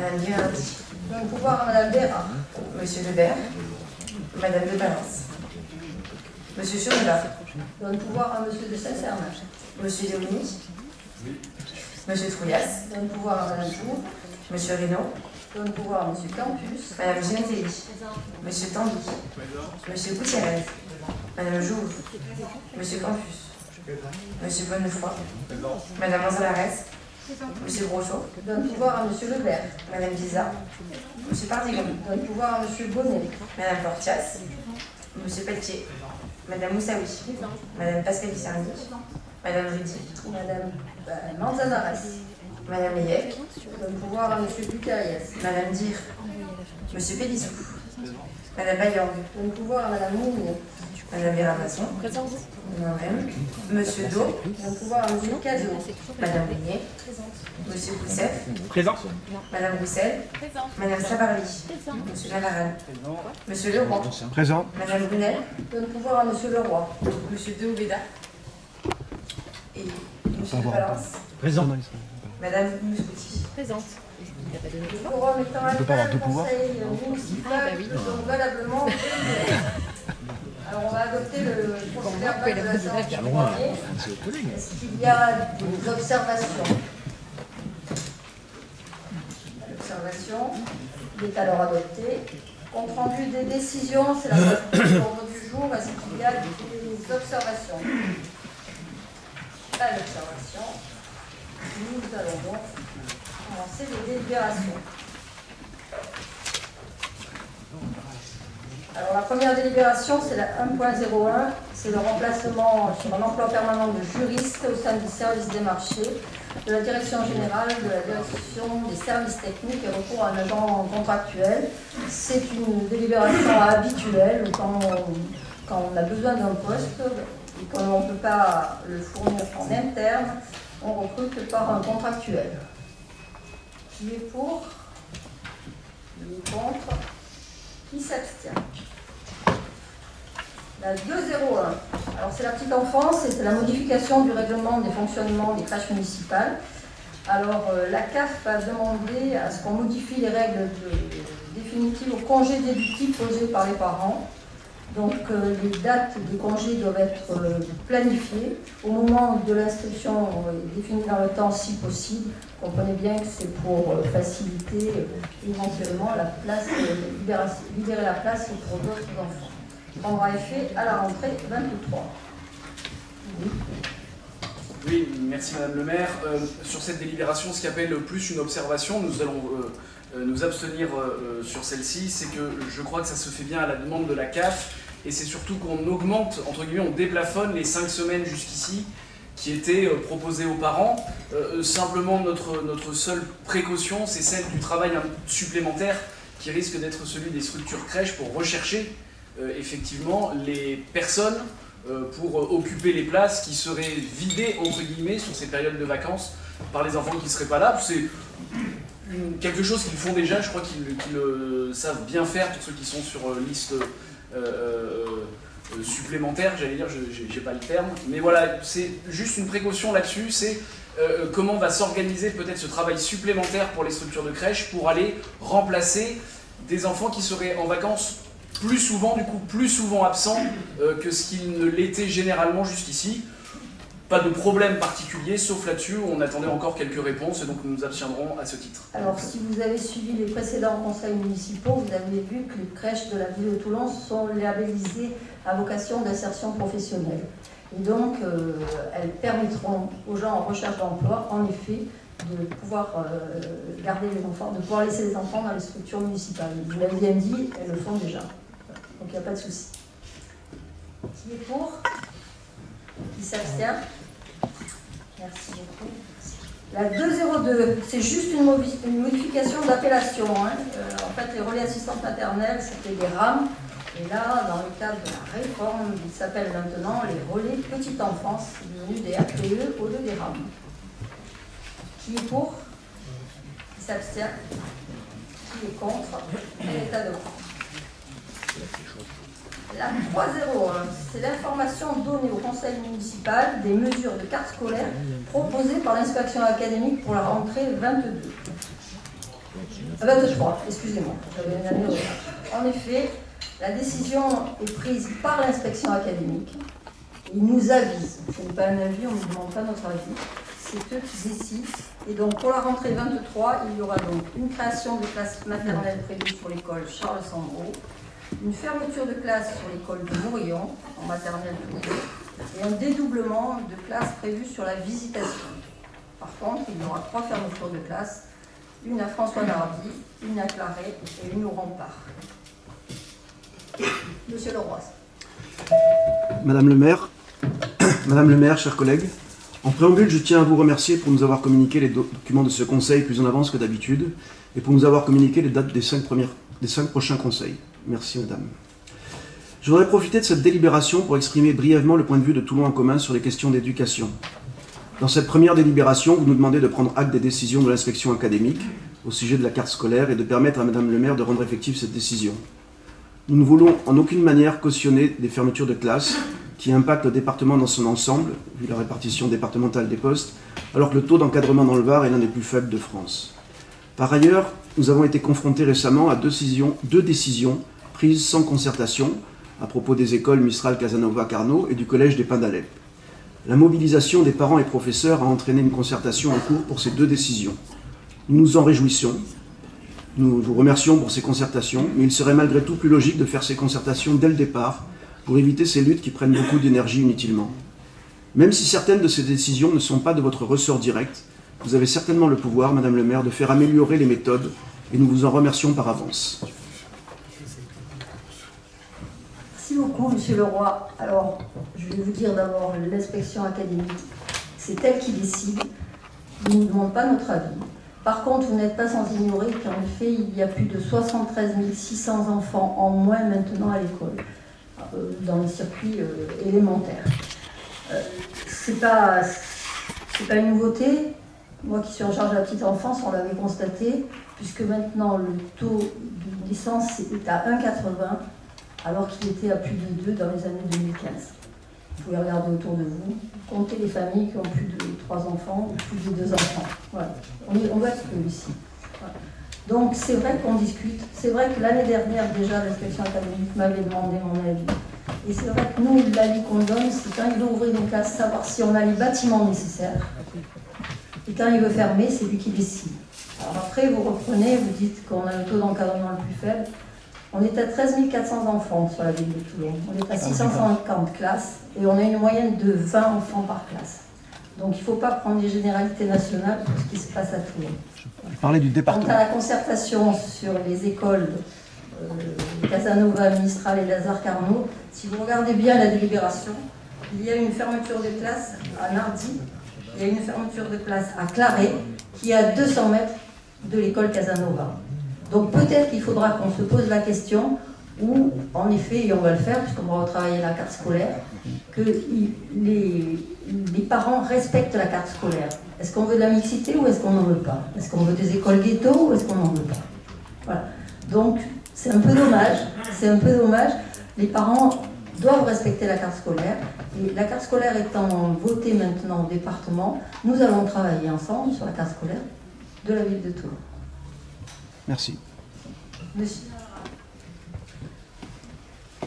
Madame Guirardi. Donne pouvoir à Madame Bérard. Monsieur Lebert. Madame de Valence. Monsieur Chauvelat. Donne pouvoir à Monsieur de Saint-Cernin. Monsieur Léonie. Monsieur Trouillas. Donne pouvoir à Madame Jour. Monsieur Reynaud. Donne pouvoir à Monsieur Campus. Madame Giantelli. Monsieur Tandy. Monsieur Gutiérrez. Madame Jouve. Monsieur Campus. Monsieur Bonnefoy. Madame Manzalares. Monsieur Brochot. Donne pouvoir à Monsieur Lebert. Madame Guizard. Monsieur Pardigon. Donne pouvoir à Monsieur Bonnet. Madame Portias. Monsieur Pelletier. Madame Moussaoui. Madame Pascal Sarni. Madame Rudy. Madame Manzanares. Madame Leyec. Donne pouvoir à Monsieur Bucarias. Madame Dir. Monsieur Pélissou. Madame Bayang. Donne pouvoir à Madame Mounier. Madame Véramasson. Moi-même. Monsieur Do. Donne pouvoir à Monsieur Cazot. Madame Mounier. Monsieur Poussef. Présent. Madame Roussel. Madame Savarly. Monsieur Lavaran. Monsieur Leroy. Présent. Madame Brunel. Donne pouvoir à Monsieur Leroy. Monsieur Dehaubeda. Et Monsieur de Valence. Présent. Madame Mouscouti. Présente. Le quorum étant atteint, peut pas avoir deux pouvoirs. le conseil municipal est valablement délibéré. Alors on va adopter le procès-verbal de la séance du premier. Est-ce qu'il y a des observations? L'observation, il est alors adopté. Compte rendu des décisions, c'est la partie de l'ordre du jour. Est-ce qu'il y a des observations? Pas d'observation. Nous allons donc commencer les délibérations. Alors la première délibération, c'est la 1.01, c'est le remplacement sur un emploi permanent de juriste au sein du service des marchés, de la direction générale, de la direction des services techniques et recours à un agent contractuel. C'est une délibération habituelle quand on a besoin d'un poste et qu'on ne peut pas le fournir en interne, on recrute par un contractuel. Qui est pour? Qui est contre? Qui s'abstient? La 201, alors c'est la petite enfance et c'est la modification du règlement des fonctionnements des crèches municipales. Alors la CAF a demandé à ce qu'on modifie les règles définitives au congé déductible posé par les parents. Donc les dates des congés doivent être planifiées au moment de l'inscription définie dans le temps si possible. Comprenez bien que c'est pour faciliter éventuellement la place, libérer la place pour d'autres enfants. Qui prendra effet à la rentrée 23. Oui. Oui, merci Madame le maire. Sur cette délibération, ce qui appelle plus une observation, nous allons nous abstenir sur celle-ci, c'est que je crois que ça se fait bien à la demande de la CAF, et c'est surtout qu'on augmente, entre guillemets, on déplafonne les 5 semaines jusqu'ici qui étaient proposées aux parents. Simplement, notre seule précaution, c'est celle du travail supplémentaire qui risque d'être celui des structures crèches pour rechercher effectivement les personnes pour occuper les places qui seraient vidées, entre guillemets, sur ces périodes de vacances par les enfants qui ne seraient pas là. C'est quelque chose qu'ils font déjà, je crois qu'ils le savent bien faire pour ceux qui sont sur liste supplémentaire, j'allais dire, j'ai pas le terme, mais voilà, c'est juste une précaution là-dessus, c'est comment va s'organiser peut-être ce travail supplémentaire pour les structures de crèche pour aller remplacer des enfants qui seraient en vacances plus souvent, du coup plus souvent absents que ce qu'ils ne l'étaient généralement jusqu'ici. Pas de problème particulier, sauf là-dessus, on attendait encore quelques réponses, et donc nous nous abstiendrons à ce titre. Alors, si vous avez suivi les précédents conseils municipaux, vous avez vu que les crèches de la ville de Toulon sont labellisées à vocation d'insertion professionnelle. Et donc, elles permettront aux gens en recherche d'emploi, en effet, de pouvoir garder les enfants, de pouvoir laisser les enfants dans les structures municipales. Je vous l'avais bien dit, elles le font déjà. Donc, il n'y a pas de souci. Qui est pour? Qui s'abstient? Merci beaucoup. La 202, c'est juste une modification d'appellation. Hein. En fait, les relais assistantes maternelles, c'était des RAM. Et là, dans le cadre de la réforme, ils s'appellent maintenant les relais petite enfance, devenus des RPE au lieu des RAM. Qui est pour? Qui s'abstient? Qui est contre? Elle est adoptée. La 3.01, c'est l'information donnée au conseil municipal des mesures de carte scolaire proposées par l'inspection académique pour la rentrée 22. 23, excusez-moi. En effet, la décision est prise par l'inspection académique. Ils nous avisent. Ce n'est pas un avis, on ne nous demande pas notre avis. C'est eux qui décident. Et donc, pour la rentrée 23, il y aura donc une création de classes maternelles prévue sur l'école Charles Sambreau, une fermeture de classe sur l'école de Mourillon, en maternelle toujours, et un dédoublement de classes prévues sur la visitation. Par contre, il y aura 3 fermetures de classes, une à François Nardi, une à Claret et une au Rempart. Monsieur Leroy. Madame le maire, chers collègues, en préambule, je tiens à vous remercier pour nous avoir communiqué les documents de ce conseil plus en avance que d'habitude et pour nous avoir communiqué les dates des 5 prochains conseils. Merci, madame. Je voudrais profiter de cette délibération pour exprimer brièvement le point de vue de Toulon en commun sur les questions d'éducation. Dans cette première délibération, vous nous demandez de prendre acte des décisions de l'inspection académique au sujet de la carte scolaire et de permettre à madame le maire de rendre effective cette décision. Nous ne voulons en aucune manière cautionner des fermetures de classes qui impactent le département dans son ensemble, vu la répartition départementale des postes, alors que le taux d'encadrement dans le Var est l'un des plus faibles de France. Par ailleurs, nous avons été confrontés récemment à deux décisions prises sans concertation à propos des écoles Mistral, Casanova, Carnot et du collège des Pins d'Alep. La mobilisation des parents et professeurs a entraîné une concertation en cours pour ces 2 décisions. Nous nous en réjouissons. Nous vous remercions pour ces concertations, mais il serait malgré tout plus logique de faire ces concertations dès le départ pour éviter ces luttes qui prennent beaucoup d'énergie inutilement. Même si certaines de ces décisions ne sont pas de votre ressort direct, vous avez certainement le pouvoir, madame le maire, de faire améliorer les méthodes et nous vous en remercions par avance. Merci beaucoup, monsieur Leroy. Alors, je vais vous dire d'abord, l'inspection académique, c'est elle qui décide. Ils ne nous demandent pas notre avis. Par contre, vous n'êtes pas sans ignorer qu'en effet, il y a plus de 73 600 enfants en moins maintenant à l'école, dans les circuits élémentaires. C'est pas une nouveauté. Moi qui suis en charge de la petite enfance, on l'avait constaté, puisque maintenant le taux de naissance est à 1,80, alors qu'il était à plus de 2 dans les années 2015. Vous pouvez regarder autour de vous, comptez les familles qui ont plus de 3 enfants ou plus de 2 enfants. Voilà. On voit ce que ici. Voilà. Donc c'est vrai qu'on discute. C'est vrai que l'année dernière, déjà, l'inspection académique m'avait demandé mon avis. Et c'est vrai que nous, l'avis qu'on donne, c'est quand il veut ouvrir une classe, savoir si on a les bâtiments nécessaires. Et quand il veut fermer, c'est lui qui décide. Alors après, vous reprenez, vous dites qu'on a le taux d'encadrement le plus faible. On est à 13 400 enfants sur la ville de Toulon. On est à 650 classes et on a une moyenne de 20 enfants par classe. Donc il ne faut pas prendre des généralités nationales pour ce qui se passe à Toulon. Je parlais du département. Quant à la concertation sur les écoles Casanova, Mistral et Lazare Carnot, si vous regardez bien la délibération, il y a une fermeture de classe à Nardi, il y a une fermeture de classe à Claret, qui est à 200 mètres de l'école Casanova. Donc peut-être qu'il faudra qu'on se pose la question où, en effet, et on va le faire, puisqu'on va retravailler la carte scolaire, que les parents respectent la carte scolaire. Est-ce qu'on veut de la mixité ou est-ce qu'on n'en veut pas? Est-ce qu'on veut des écoles ghetto ou est-ce qu'on n'en veut pas? Voilà. Donc c'est un peu dommage, Les parents doivent respecter la carte scolaire. Et la carte scolaire étant votée maintenant au département, nous allons travailler ensemble sur la carte scolaire de la ville de Toulon. Merci. Monsieur.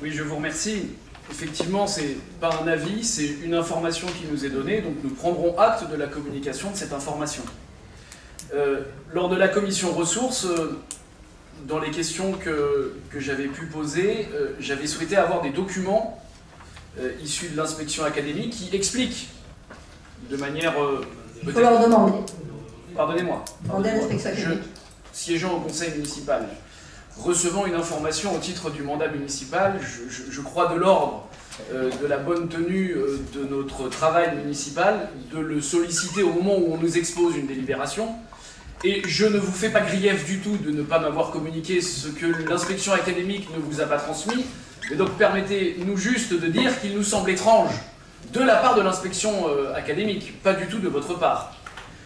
Oui, je vous remercie. Effectivement, ce n'est pas un avis, c'est une information qui nous est donnée, donc nous prendrons acte de la communication de cette information. Lors de la commission ressources, dans les questions que j'avais pu poser, j'avais souhaité avoir des documents issus de l'inspection académique qui expliquent de manière... Il faut leur demander. Pardonnez-moi. Demandez à l'inspection académique. Siégeant au conseil municipal, recevant une information au titre du mandat municipal, je crois de l'ordre de la bonne tenue de notre travail municipal, de le solliciter au moment où on nous expose une délibération. Et je ne vous fais pas grief du tout de ne pas m'avoir communiqué ce que l'inspection académique ne vous a pas transmis. Et donc permettez-nous juste de dire qu'il nous semble étrange, de la part de l'inspection académique, pas du tout de votre part,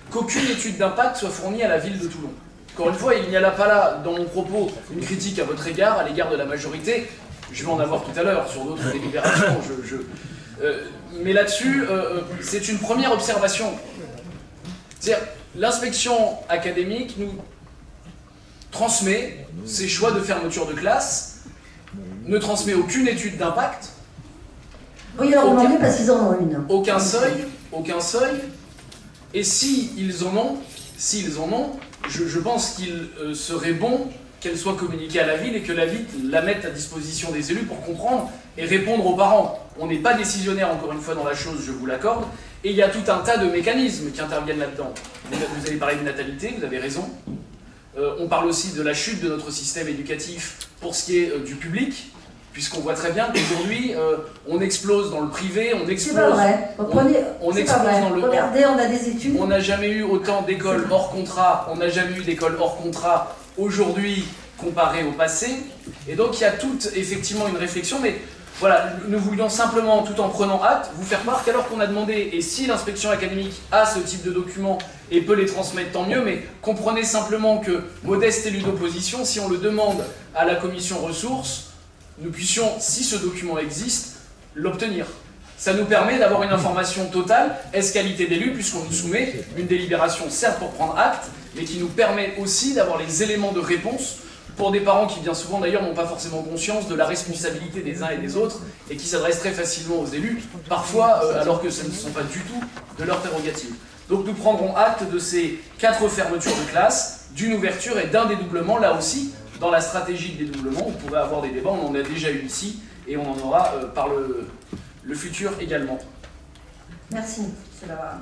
qu'aucune étude d'impact soit fournie à la ville de Toulon. Encore une fois, il n'y a pas là, dans mon propos, une critique à votre égard, à l'égard de la majorité. Je vais en avoir tout à l'heure sur d'autres délibérations. Mais là-dessus, c'est une première observation. C'est-à-dire, l'inspection académique transmet ses choix de fermeture de classe, ne transmet aucune étude d'impact. Oui, alors on en est parce qu'ils en ont une. Aucun seuil. Et s'ils en ont, je pense qu'il serait bon qu'elle soit communiquée à la ville et que la ville la mette à disposition des élus pour comprendre et répondre aux parents. On n'est pas décisionnaire, encore une fois, dans la chose, je vous l'accorde, et il y a tout un tas de mécanismes qui interviennent là-dedans. Vous avez parlé de natalité, vous avez raison. On parle aussi de la chute de notre système éducatif pour ce qui est du public, puisqu'on voit très bien qu'aujourd'hui, on explose dans le privé, on explose, c'est pas vrai. on explose dans le... Regardez, on a des études. On n'a jamais eu autant d'écoles hors contrat, aujourd'hui comparé au passé. Et donc il y a toute effectivement une réflexion, mais voilà, nous voulions simplement, tout en prenant acte, vous faire part qu'alors qu'on a demandé, et si l'inspection académique a ce type de documents et peut les transmettre, tant mieux, mais comprenez simplement que, modeste élu d'opposition, si on le demande à la commission ressources, nous puissions, si ce document existe, l'obtenir. Ça nous permet d'avoir une information totale, qualité d'élu, puisqu'on nous soumet une délibération, certes pour prendre acte, mais qui nous permet aussi d'avoir les éléments de réponse pour des parents qui, bien souvent d'ailleurs, n'ont pas forcément conscience de la responsabilité des uns et des autres et qui s'adressent très facilement aux élus, parfois alors que ce ne sont pas du tout de leur prérogative. Donc nous prendrons acte de ces 4 fermetures de classe, d'une ouverture et d'un dédoublement. Là aussi, dans la stratégie de dédoublement, on pourrait avoir des débats, on en a déjà eu ici et on en aura par le futur également. Merci, M. Lavarre.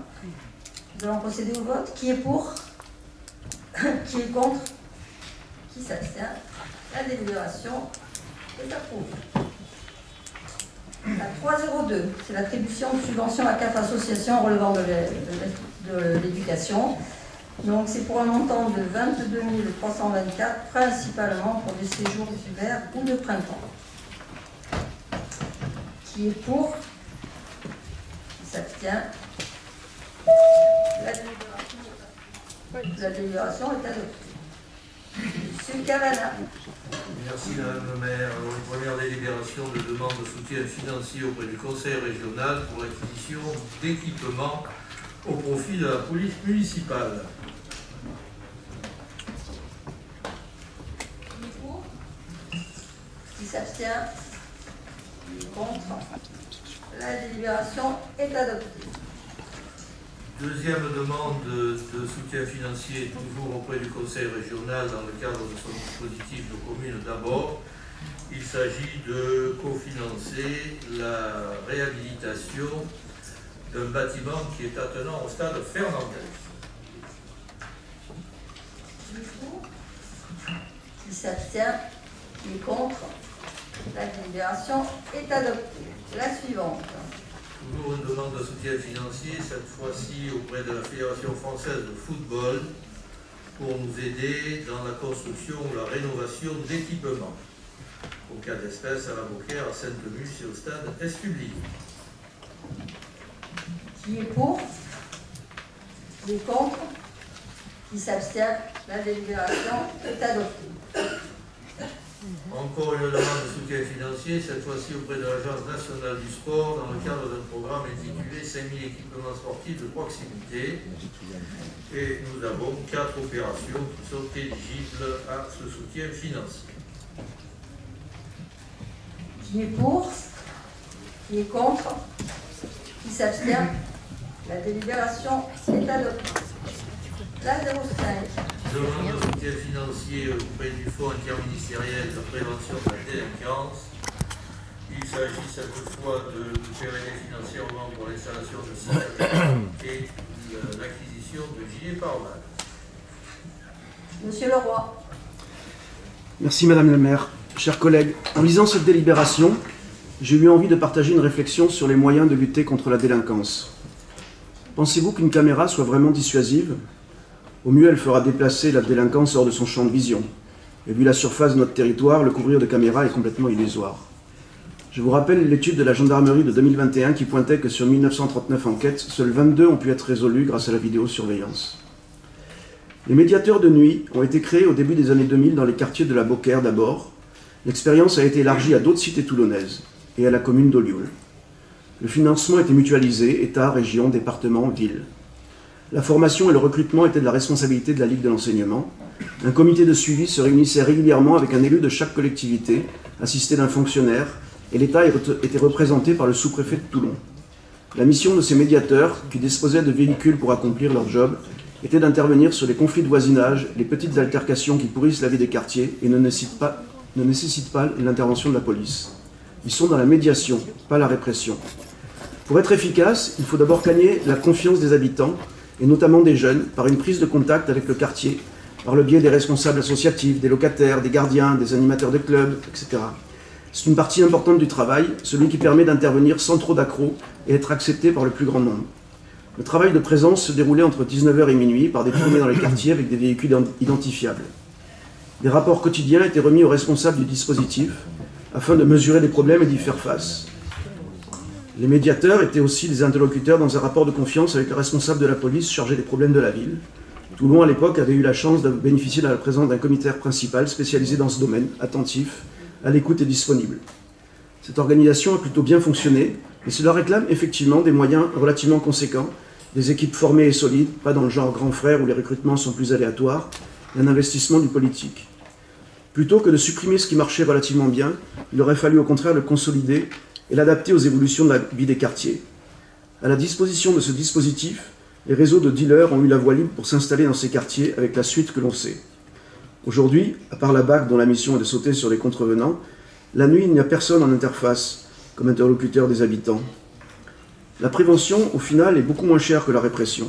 Nous allons procéder au vote. Qui est pour? Qui est contre? Qui s'abstient? La délibération est approuvée. La 302, c'est l'attribution de subventions à 4 associations relevant de l'éducation. Donc c'est pour un montant de 22 324, principalement pour des séjours d'hiver ou de printemps. Qui est pour? Qui s'abstient? La délibération est adoptée. Monsieur Cavana. Merci Madame le maire. Alors, une première délibération de demande de soutien financier auprès du Conseil régional pour l'acquisition d'équipements au profit de la police municipale. Qui est pour? Qui s'abstient? Qui est contre? La délibération est adoptée. Deuxième demande de soutien financier, toujours auprès du Conseil régional dans le cadre de son dispositif de communes d'abord. Il s'agit de cofinancer la réhabilitation d'un bâtiment qui est attenant au stade Fernandez. Qui est pour? Qui s'abstient? Qui est contre? La délibération est adoptée. La suivante. Toujours une demande de soutien financier, cette fois-ci auprès de la Fédération française de football, pour nous aider dans la construction ou la rénovation d'équipements. Au cas d'espèce, à la Beaucaire, à Sainte-Luce et au stade Est-Public. Qui est pour? Qui est contre? Qui s'abstient? La délibération est adoptée. Encore une demande de soutien financier, cette fois-ci auprès de l'Agence nationale du sport, dans le cadre d'un programme intitulé 5000 équipements sportifs de proximité. Et nous avons 4 opérations qui sont éligibles à ce soutien financier. Qui est pour? Qui est contre? Qui s'abstient? La délibération est adoptée. La 05. Demande de soutien financier auprès du Fonds interministériel de prévention de la délinquance. Il s'agit cette fois de pérenniser financièrement pour l'installation de sites et l'acquisition de gilets pare-balles. Monsieur Leroy. Merci Madame la maire. Chers collègues, en lisant cette délibération, j'ai eu envie de partager une réflexion sur les moyens de lutter contre la délinquance. Pensez-vous qu'une caméra soit vraiment dissuasive? Au mieux, elle fera déplacer la délinquance hors de son champ de vision. Et vu la surface de notre territoire, le couvrir de caméras est complètement illusoire. Je vous rappelle l'étude de la gendarmerie de 2021 qui pointait que sur 1939 enquêtes, seules 22 ont pu être résolues grâce à la vidéosurveillance. Les médiateurs de nuit ont été créés au début des années 2000 dans les quartiers de la Beaucaire d'abord. L'expérience a été élargie à d'autres cités toulonnaises et à la commune d'Olioul. Le financement a été mutualisé, État, région, département, ville. La formation et le recrutement étaient de la responsabilité de la Ligue de l'enseignement. Un comité de suivi se réunissait régulièrement avec un élu de chaque collectivité, assisté d'un fonctionnaire, et l'État était représenté par le sous-préfet de Toulon. La mission de ces médiateurs, qui disposaient de véhicules pour accomplir leur job, était d'intervenir sur les conflits de voisinage, les petites altercations qui pourrissent la vie des quartiers et ne nécessitent pas l'intervention de la police. Ils sont dans la médiation, pas la répression. Pour être efficace, il faut d'abord gagner la confiance des habitants, et notamment des jeunes, par une prise de contact avec le quartier, par le biais des responsables associatifs, des locataires, des gardiens, des animateurs de clubs, etc. C'est une partie importante du travail, celui qui permet d'intervenir sans trop d'accrocs et être accepté par le plus grand nombre. Le travail de présence se déroulait entre 19h et minuit par des tournées dans les quartiers avec des véhicules identifiables. Des rapports quotidiens étaient remis aux responsables du dispositif afin de mesurer les problèmes et d'y faire face. Les médiateurs étaient aussi des interlocuteurs dans un rapport de confiance avec le responsable de la police chargé des problèmes de la ville. Toulon, à l'époque, avait eu la chance de bénéficier de la présence d'un commissaire principal spécialisé dans ce domaine, attentif, à l'écoute et disponible. Cette organisation a plutôt bien fonctionné, mais cela réclame effectivement des moyens relativement conséquents, des équipes formées et solides, pas dans le genre grand frère où les recrutements sont plus aléatoires, et un investissement du politique. Plutôt que de supprimer ce qui marchait relativement bien, il aurait fallu au contraire le consolider et l'adapter aux évolutions de la vie des quartiers. À la disposition de ce dispositif, les réseaux de dealers ont eu la voie libre pour s'installer dans ces quartiers avec la suite que l'on sait. Aujourd'hui, à part la BAC dont la mission est de sauter sur les contrevenants, la nuit, il n'y a personne en interface comme interlocuteur des habitants. La prévention, au final, est beaucoup moins chère que la répression.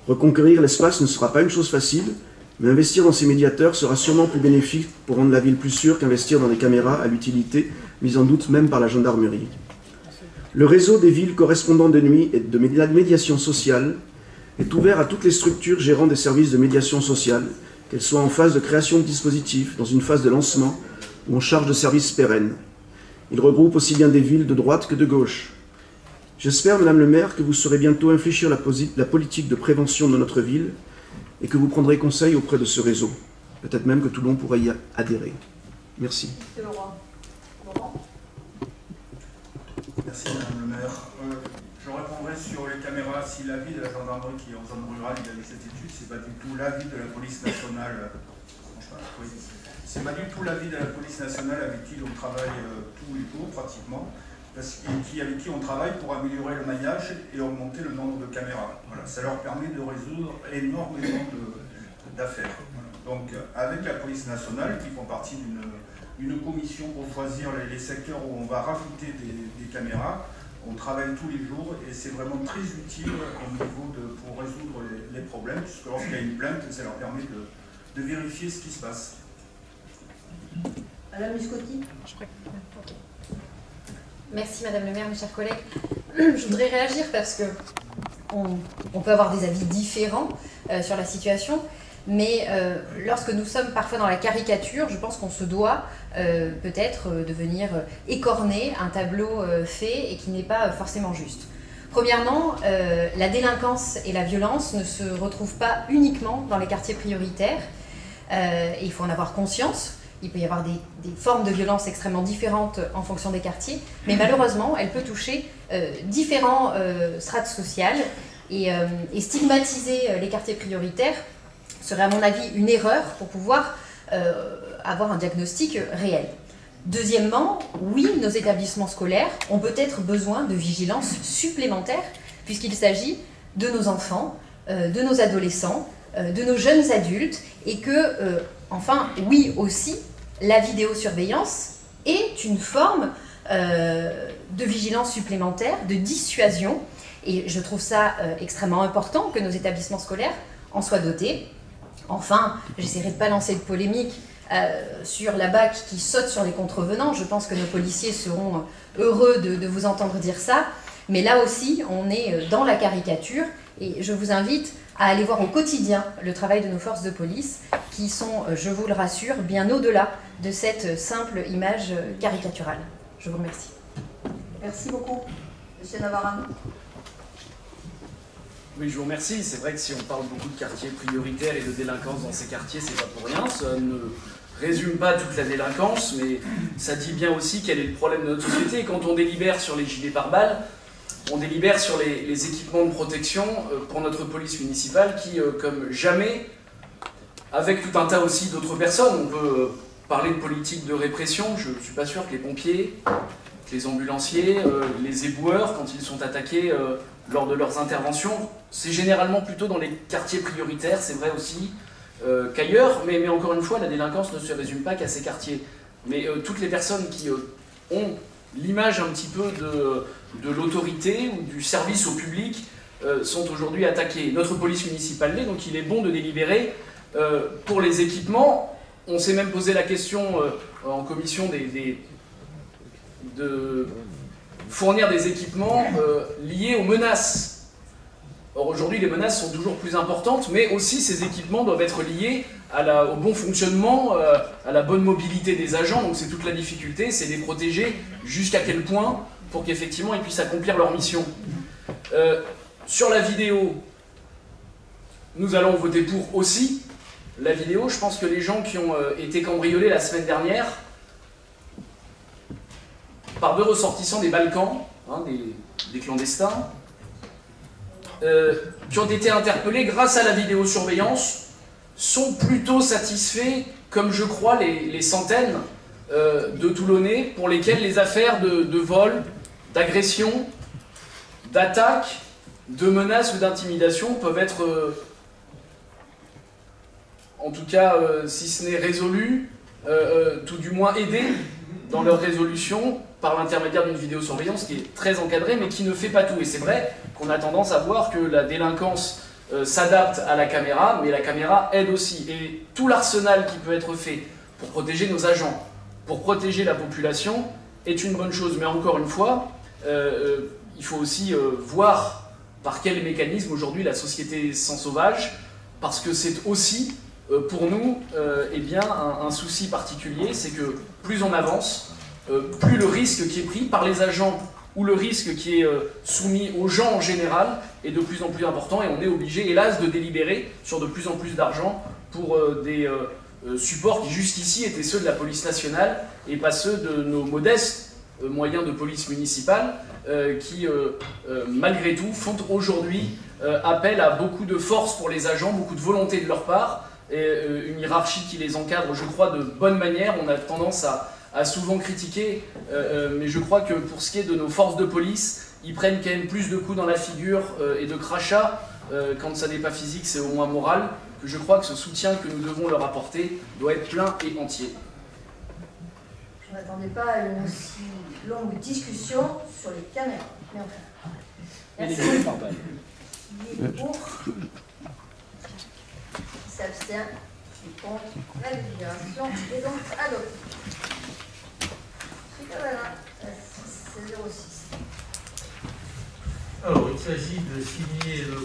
Reconquérir l'espace ne sera pas une chose facile, mais investir dans ces médiateurs sera sûrement plus bénéfique pour rendre la ville plus sûre qu'investir dans des caméras à l'utilité mise en doute même par la gendarmerie. Le réseau des villes correspondant de nuit et de médiation sociale est ouvert à toutes les structures gérant des services de médiation sociale, qu'elles soient en phase de création de dispositifs, dans une phase de lancement ou en charge de services pérennes. Il regroupe aussi bien des villes de droite que de gauche. J'espère, Madame le maire, que vous saurez bientôt infléchir la politique de prévention de notre ville et que vous prendrez conseil auprès de ce réseau. Peut-être même que Toulon pourrait y adhérer. Merci. Merci Madame le maire. Je répondrai sur les caméras. Si l'avis de la gendarmerie qui est en zone rurale il a eu cette étude, c'est pas du tout l'avis de la police nationale. Oui. C'est pas du tout l'avis de la police nationale avec qui on travaille tous les jours pratiquement, avec qui on travaille pour améliorer le maillage et augmenter le nombre de caméras. Voilà. Ça leur permet de résoudre énormément d'affaires. Voilà. Donc avec la police nationale qui font partie d'une commission pour choisir les secteurs où on va rajouter des caméras. On travaille tous les jours et c'est vraiment très utile au niveau pour résoudre les problèmes, puisque lorsqu'il y a une plainte, ça leur permet de vérifier ce qui se passe. Madame Muscotti. Merci Madame le maire, mes chers collègues. Je voudrais réagir parce que on peut avoir des avis différents sur la situation. Mais lorsque nous sommes parfois dans la caricature, je pense qu'on se doit peut-être de venir écorner un tableau fait et qui n'est pas forcément juste. Premièrement, la délinquance et la violence ne se retrouvent pas uniquement dans les quartiers prioritaires. Et il faut en avoir conscience. Il peut y avoir des formes de violence extrêmement différentes en fonction des quartiers. Mais malheureusement, elle peut toucher différents strates sociales. Et stigmatiser les quartiers prioritaires serait à mon avis une erreur pour pouvoir avoir un diagnostic réel. Deuxièmement, oui, nos établissements scolaires ont peut-être besoin de vigilance supplémentaire puisqu'il s'agit de nos enfants, de nos adolescents, de nos jeunes adultes et que, enfin, oui aussi, la vidéosurveillance est une forme de vigilance supplémentaire, de dissuasion et je trouve ça extrêmement important que nos établissements scolaires en soient dotés. Enfin, j'essaierai de ne pas lancer de polémique sur la BAC qui saute sur les contrevenants. Je pense que nos policiers seront heureux de vous entendre dire ça. Mais là aussi, on est dans la caricature. Et je vous invite à aller voir au quotidien le travail de nos forces de police qui sont, je vous le rassure, bien au-delà de cette simple image caricaturale. Je vous remercie. Merci beaucoup. Monsieur Navarane. Oui, je vous remercie. C'est vrai que si on parle beaucoup de quartiers prioritaires et de délinquance dans ces quartiers, c'est pas pour rien. Ça ne résume pas toute la délinquance, mais ça dit bien aussi quel est le problème de notre société. Quand on délibère sur les gilets pare-balles, on délibère sur les équipements de protection pour notre police municipale qui, comme jamais, avec tout un tas aussi d'autres personnes, on peut parler de politique de répression, je ne suis pas sûr que les pompiers, que les ambulanciers, les éboueurs, quand ils sont attaqués lors de leurs interventions, c'est généralement plutôt dans les quartiers prioritaires, c'est vrai aussi, qu'ailleurs, mais encore une fois, la délinquance ne se résume pas qu'à ces quartiers. Mais toutes les personnes qui ont l'image un petit peu de l'autorité ou du service au public sont aujourd'hui attaquées. Notre police municipale l'est, donc il est bon de délibérer pour les équipements. On s'est même posé la question en commission de fournir des équipements liés aux menaces. Or aujourd'hui les menaces sont toujours plus importantes, mais aussi ces équipements doivent être liés au bon fonctionnement, à la bonne mobilité des agents, donc c'est toute la difficulté, c'est les protéger jusqu'à quel point pour qu'effectivement ils puissent accomplir leur mission. Sur la vidéo, nous allons voter pour aussi la vidéo. Je pense que les gens qui ont été cambriolés la semaine dernière par 2 ressortissants des Balkans, hein, des clandestins, qui ont été interpellés grâce à la vidéosurveillance, sont plutôt satisfaits, comme je crois les centaines de Toulonnais pour lesquels les affaires de vol, d'agression, d'attaque, de menaces ou d'intimidation peuvent être, en tout cas, si ce n'est résolues, tout du moins aidées dans leur résolution par l'intermédiaire d'une vidéosurveillance qui est très encadrée mais qui ne fait pas tout. Et c'est vrai qu'on a tendance à voir que la délinquance s'adapte à la caméra, mais la caméra aide aussi. Et tout l'arsenal qui peut être fait pour protéger nos agents, pour protéger la population, est une bonne chose. Mais encore une fois, il faut aussi voir par quel mécanisme aujourd'hui la société s'en sauvage, parce que c'est aussi, pour nous, eh bien, un souci particulier, c'est que plus on avance, plus le risque qui est pris par les agents ou le risque qui est soumis aux gens en général est de plus en plus important, et on est obligé, hélas, de délibérer sur de plus en plus d'argent pour des supports qui jusqu'ici étaient ceux de la police nationale et pas ceux de nos modestes moyens de police municipale qui, malgré tout, font aujourd'hui appel à beaucoup de force pour les agents, beaucoup de volonté de leur part, et une hiérarchie qui les encadre, je crois, de bonne manière. On a tendance à souvent critiquer, mais je crois que pour ce qui est de nos forces de police, ils prennent quand même plus de coups dans la figure et de crachats, quand ça n'est pas physique, c'est au moins moral, que je crois que ce soutien que nous devons leur apporter doit être plein et entier. Je ne m'attendais pas à une aussi longue discussion sur les caméras. Mais enfin. Merci. Qui est pour? Qui s'abstient? Qui est contre? La délibération est donc adoptée. Voilà, c'est 06. Alors, il s'agit de signer le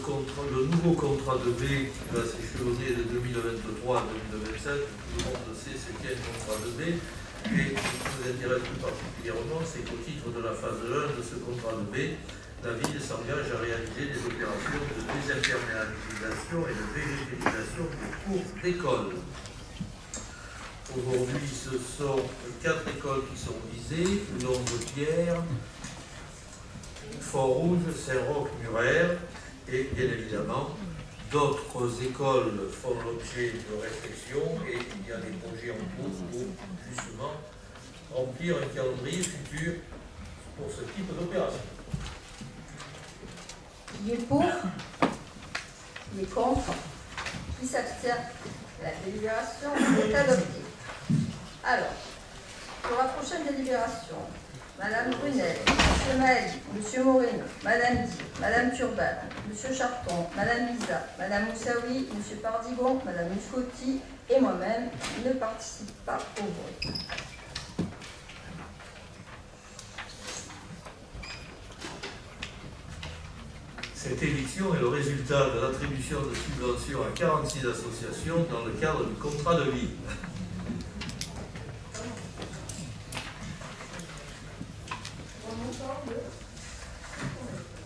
nouveau contrat de B qui va s'échelonner de 2023 à 2027. Tout le monde sait ce qu'est un contrat de B. Et ce qui nous intéresse plus particulièrement, c'est qu'au titre de la phase 1 de ce contrat de B, la ville s'engage à réaliser des opérations de désimperméabilisation et de végétalisation des cours d'école. Aujourd'hui, ce sont 4 écoles qui sont visées: Longue-Pierre, Fort-Rouge, Saint-Roch, Murer, et bien évidemment, d'autres écoles font l'objet de réflexion et il y a des projets en cours pour justement remplir un calendrier futur pour ce type d'opération. Qui est pour? Qui est contre? Qui s'abstient? La délibération est adoptée. Alors, pour la prochaine délibération, Madame Brunel, M. Maël, M. Moreno, Madame Di, Madame Turban, M. Charton, Madame Lisa, Madame Moussaoui, M. Pardigon, Madame Muscotti et moi-même ne participent pas au vote. Cette édition est le résultat de l'attribution de subventions à 46 associations dans le cadre du contrat de ville.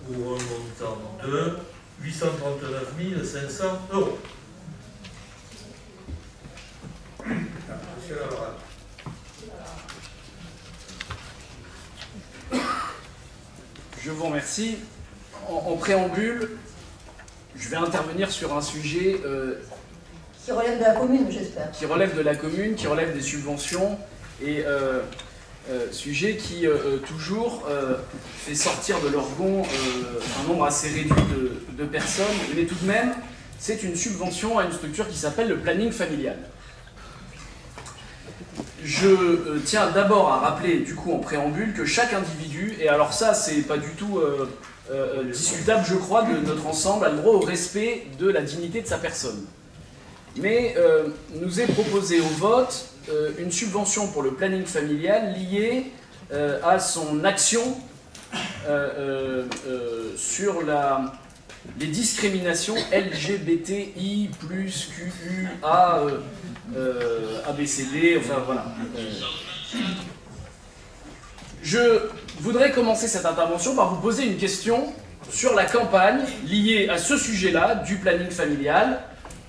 Pour un montant de 839 500 €. Monsieur Lavarat. Je vous remercie. Merci. En préambule, je vais intervenir sur un sujet Qui relève de la commune, j'espère. qui relève de la commune, qui relève des subventions, et sujet qui toujours fait sortir de leur gonds un nombre assez réduit de personnes, mais tout de même, c'est une subvention à une structure qui s'appelle le planning familial. Je tiens d'abord à rappeler, du coup, en préambule, que chaque individu, et alors ça, c'est pas du tout discutable, je crois, de notre ensemble, a le droit au respect de la dignité de sa personne. Mais nous est proposé au vote une subvention pour le planning familial liée à son action sur les discriminations LGBTI+, QU, A, ABCD, enfin voilà. Je voudrais commencer cette intervention par vous poser une question sur la campagne liée à ce sujet-là, du planning familial.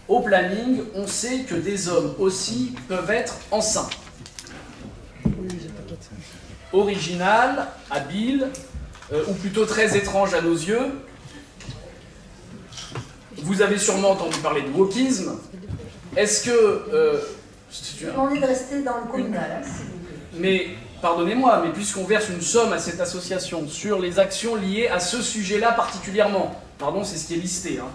Au planning, on sait que des hommes aussi peuvent être enceints. Original, habile, ou plutôt très étrange à nos yeux. Vous avez sûrement entendu parler de wokisme. Est-ce que... Je vais demander de rester dans le communal, s'il vous plaît. Mais, pardonnez-moi, mais puisqu'on verse une somme à cette association sur les actions liées à ce sujet-là particulièrement, pardon, c'est ce qui est listé, hein,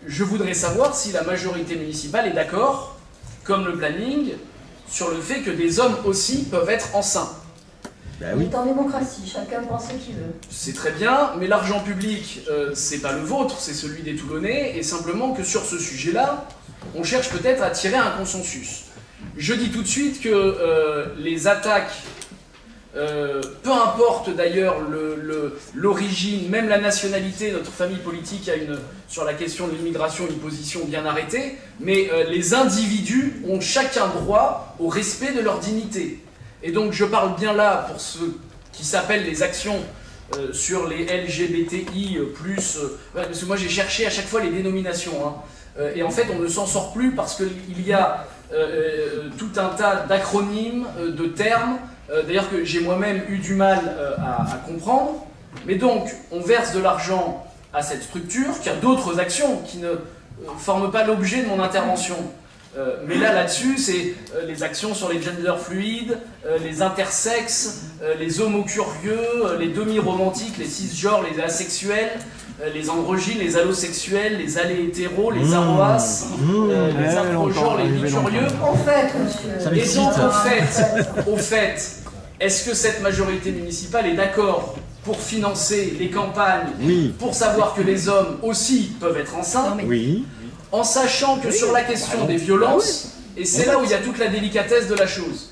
je voudrais savoir si la majorité municipale est d'accord, comme le planning, sur le fait que des hommes aussi peuvent être enceints. On est en démocratie, chacun pense ce qu'il veut. C'est très bien, mais l'argent public, c'est pas le vôtre, c'est celui des Toulonnais, et simplement que sur ce sujet-là, on cherche peut-être à tirer un consensus. Je dis tout de suite que les attaques, peu importe d'ailleurs l'origine, même la nationalité, notre famille politique a sur la question de l'immigration une position bien arrêtée, mais les individus ont chacun droit au respect de leur dignité. Et donc je parle bien là pour ce qui s'appelle les actions sur les LGBTI+, parce que moi j'ai cherché à chaque fois les dénominations, hein, et en fait on ne s'en sort plus parce qu'il y a tout un tas d'acronymes, de termes, d'ailleurs que j'ai moi-même eu du mal à comprendre. Mais donc on verse de l'argent à cette structure qui a d'autres actions qui ne forment pas l'objet de mon intervention. Mais là-dessus, c'est les actions sur les gender fluides, les intersexes, les homocurieux, les demi-romantiques, les cisgenres, les asexuels, les androgynes, les allosexuels, les allé-hétéros, les aroas, les afrogenres, les bicurieux. En fait, monsieur... Et donc, au fait, est-ce que cette majorité municipale est d'accord pour financer les campagnes, pour savoir que les hommes aussi peuvent être enceints, en sachant que sur la question des violences, et c'est là où il y a toute la délicatesse de la chose,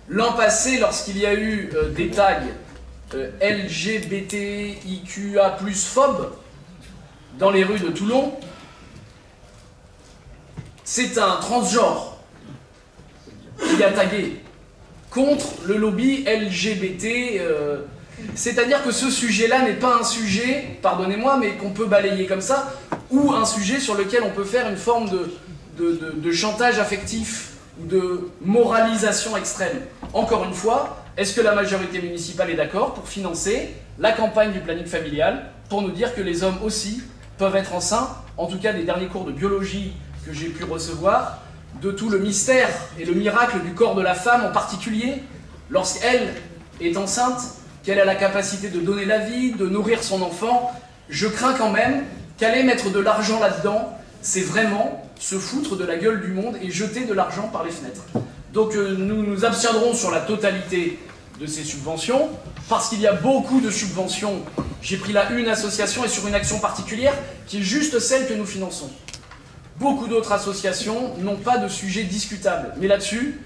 l'an passé, lorsqu'il y a eu des tags LGBTIQA+ phobes dans les rues de Toulon, c'est un transgenre qui a tagué contre le lobby LGBT. C'est-à-dire que ce sujet-là n'est pas un sujet, pardonnez-moi, mais qu'on peut balayer comme ça, ou un sujet sur lequel on peut faire une forme de chantage affectif, de moralisation extrême. Encore une fois, est-ce que la majorité municipale est d'accord pour financer la campagne du planning familial, pour nous dire que les hommes aussi peuvent être enceints, en tout cas des derniers cours de biologie que j'ai pu recevoir, de tout le mystère et le miracle du corps de la femme en particulier, lorsqu'elle est enceinte, qu'elle a la capacité de donner la vie, de nourrir son enfant, je crains quand même qu'aller mettre de l'argent là-dedans, c'est vraiment se foutre de la gueule du monde et jeter de l'argent par les fenêtres. Donc nous nous abstiendrons sur la totalité de ces subventions, parce qu'il y a beaucoup de subventions. J'ai pris là une association et sur une action particulière, qui est juste celle que nous finançons. Beaucoup d'autres associations n'ont pas de sujet discutable. Mais là-dessus,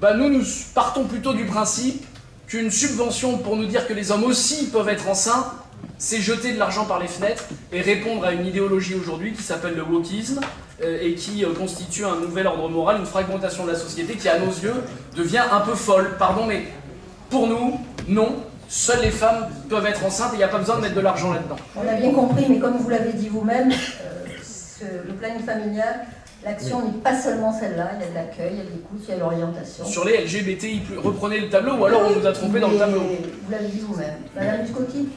nous partons plutôt du principe qu'une subvention pour nous dire que les hommes aussi peuvent être enceints, c'est jeter de l'argent par les fenêtres et répondre à une idéologie aujourd'hui qui s'appelle le wokisme et qui constitue un nouvel ordre moral, une fragmentation de la société qui, à nos yeux, devient un peu folle. Pardon, mais pour nous, non. Seules les femmes peuvent être enceintes et il n'y a pas besoin de mettre de l'argent là-dedans. On a bien compris, mais comme vous l'avez dit vous-même, le planning familial L'action n'est pas seulement celle-là, il y a de l'accueil, il y a de l'écoute, il y a de l'orientation. Sur les LGBTI+, reprenez le tableau ou alors on vous a trompé dans le tableau. Vous l'avez dit vous-même. Madame Biscotti.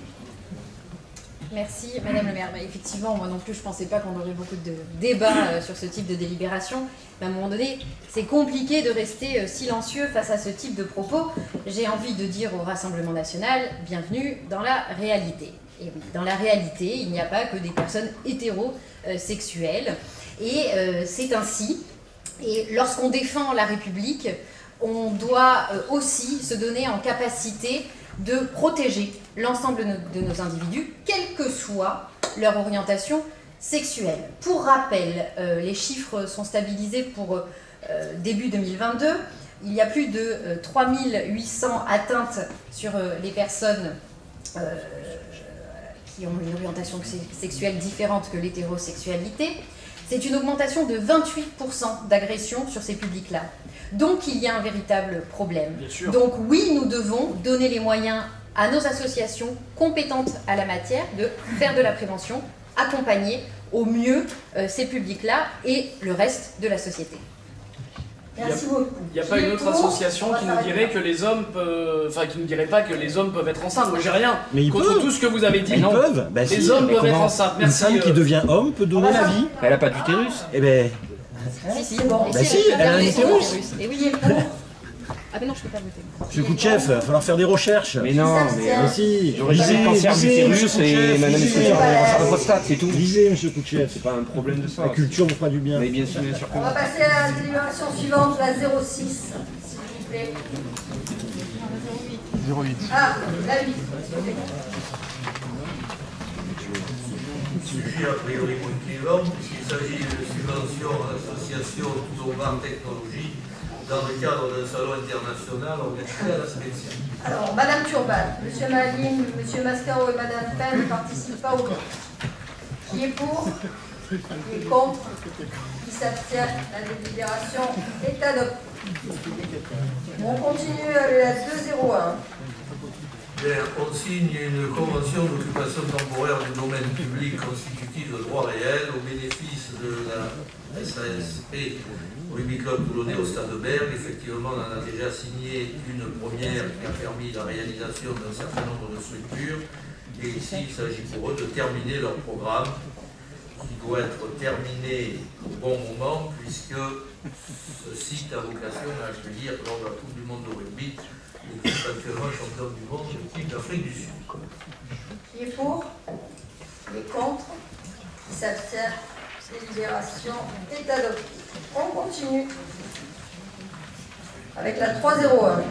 Merci, Madame le maire. Bah, effectivement, moi non plus, je ne pensais pas qu'on aurait beaucoup de débats sur ce type de délibération. Mais à un moment donné, c'est compliqué de rester silencieux face à ce type de propos. J'ai envie de dire au Rassemblement national, bienvenue dans la réalité. Et oui, dans la réalité, il n'y a pas que des personnes hétérosexuelles. Et c'est ainsi. Et lorsqu'on défend la République, on doit aussi se donner en capacité de protéger l'ensemble de nos individus, quelle que soit leur orientation sexuelle. Pour rappel, les chiffres sont stabilisés pour début 2022. Il y a plus de 3800 atteintes sur les personnes qui ont une orientation sexuelle différente que l'hétérosexualité. C'est une augmentation de 28% d'agressions sur ces publics-là. Donc il y a un véritable problème. Donc oui, nous devons donner les moyens à nos associations compétentes à la matière de faire de la prévention, accompagner au mieux ces publics-là et le reste de la société. Merci beaucoup. Il n'y a pas une autre association qui nous dirait que les hommes peuvent... Enfin, qui ne dirait pas que les hommes peuvent être enceintes. Moi, j'ai rien contre tout ce que vous avez dit. Ils peuvent. Bah, les hommes peuvent être enceintes. Merci. Une femme qui devient homme peut donner la vie. Elle n'a pas d'utérus. Eh ben... Si, bon. Bah si, elle a un utérus. Et oui. Ah mais non, je peux pas voter. Monsieur Koutchev, il va falloir faire des recherches. Mais non, mais si. j'aurais dit cancer d'utérus et madame est cancer de prostate, c'est tout. Lisez, monsieur Koutchev. C'est pas un problème de ça. La culture vous fera du bien. Mais bien sûr que On va passer à la délibération suivante, la 06, s'il vous plaît. 08. Ah, la 8. Sujet a priori motivant, puisqu'il s'agit de subvention à l'association Toulobar Technologie dans le cadre d'un salon international organisé à la Spezia. Alors, Madame Turban, Monsieur Maline, Monsieur Mascaro et Madame Pen ne participent pas au vote. Qui est pour? Qui est contre? Qui s'abstient? La délibération est adoptée. On continue avec la 201. Bien, on signe une convention d'occupation temporaire du domaine public constitutive de droit réel au bénéfice de la SASP Rugby Club Toulonnais au Stade de Bergue. Effectivement, on en a déjà signé une première qui a permis la réalisation d'un certain nombre de structures. Et ici, il s'agit pour eux de terminer leur programme qui doit être terminé au bon moment puisque ce site a vocation à accueillir lors de la Coupe du Monde de rugby l'équipe actuellement championne du monde, l'équipe d'Afrique du Sud. Qui est pour? Qui est contre? Qui s'abstient? Délibération est adoptée. On continue avec la 301.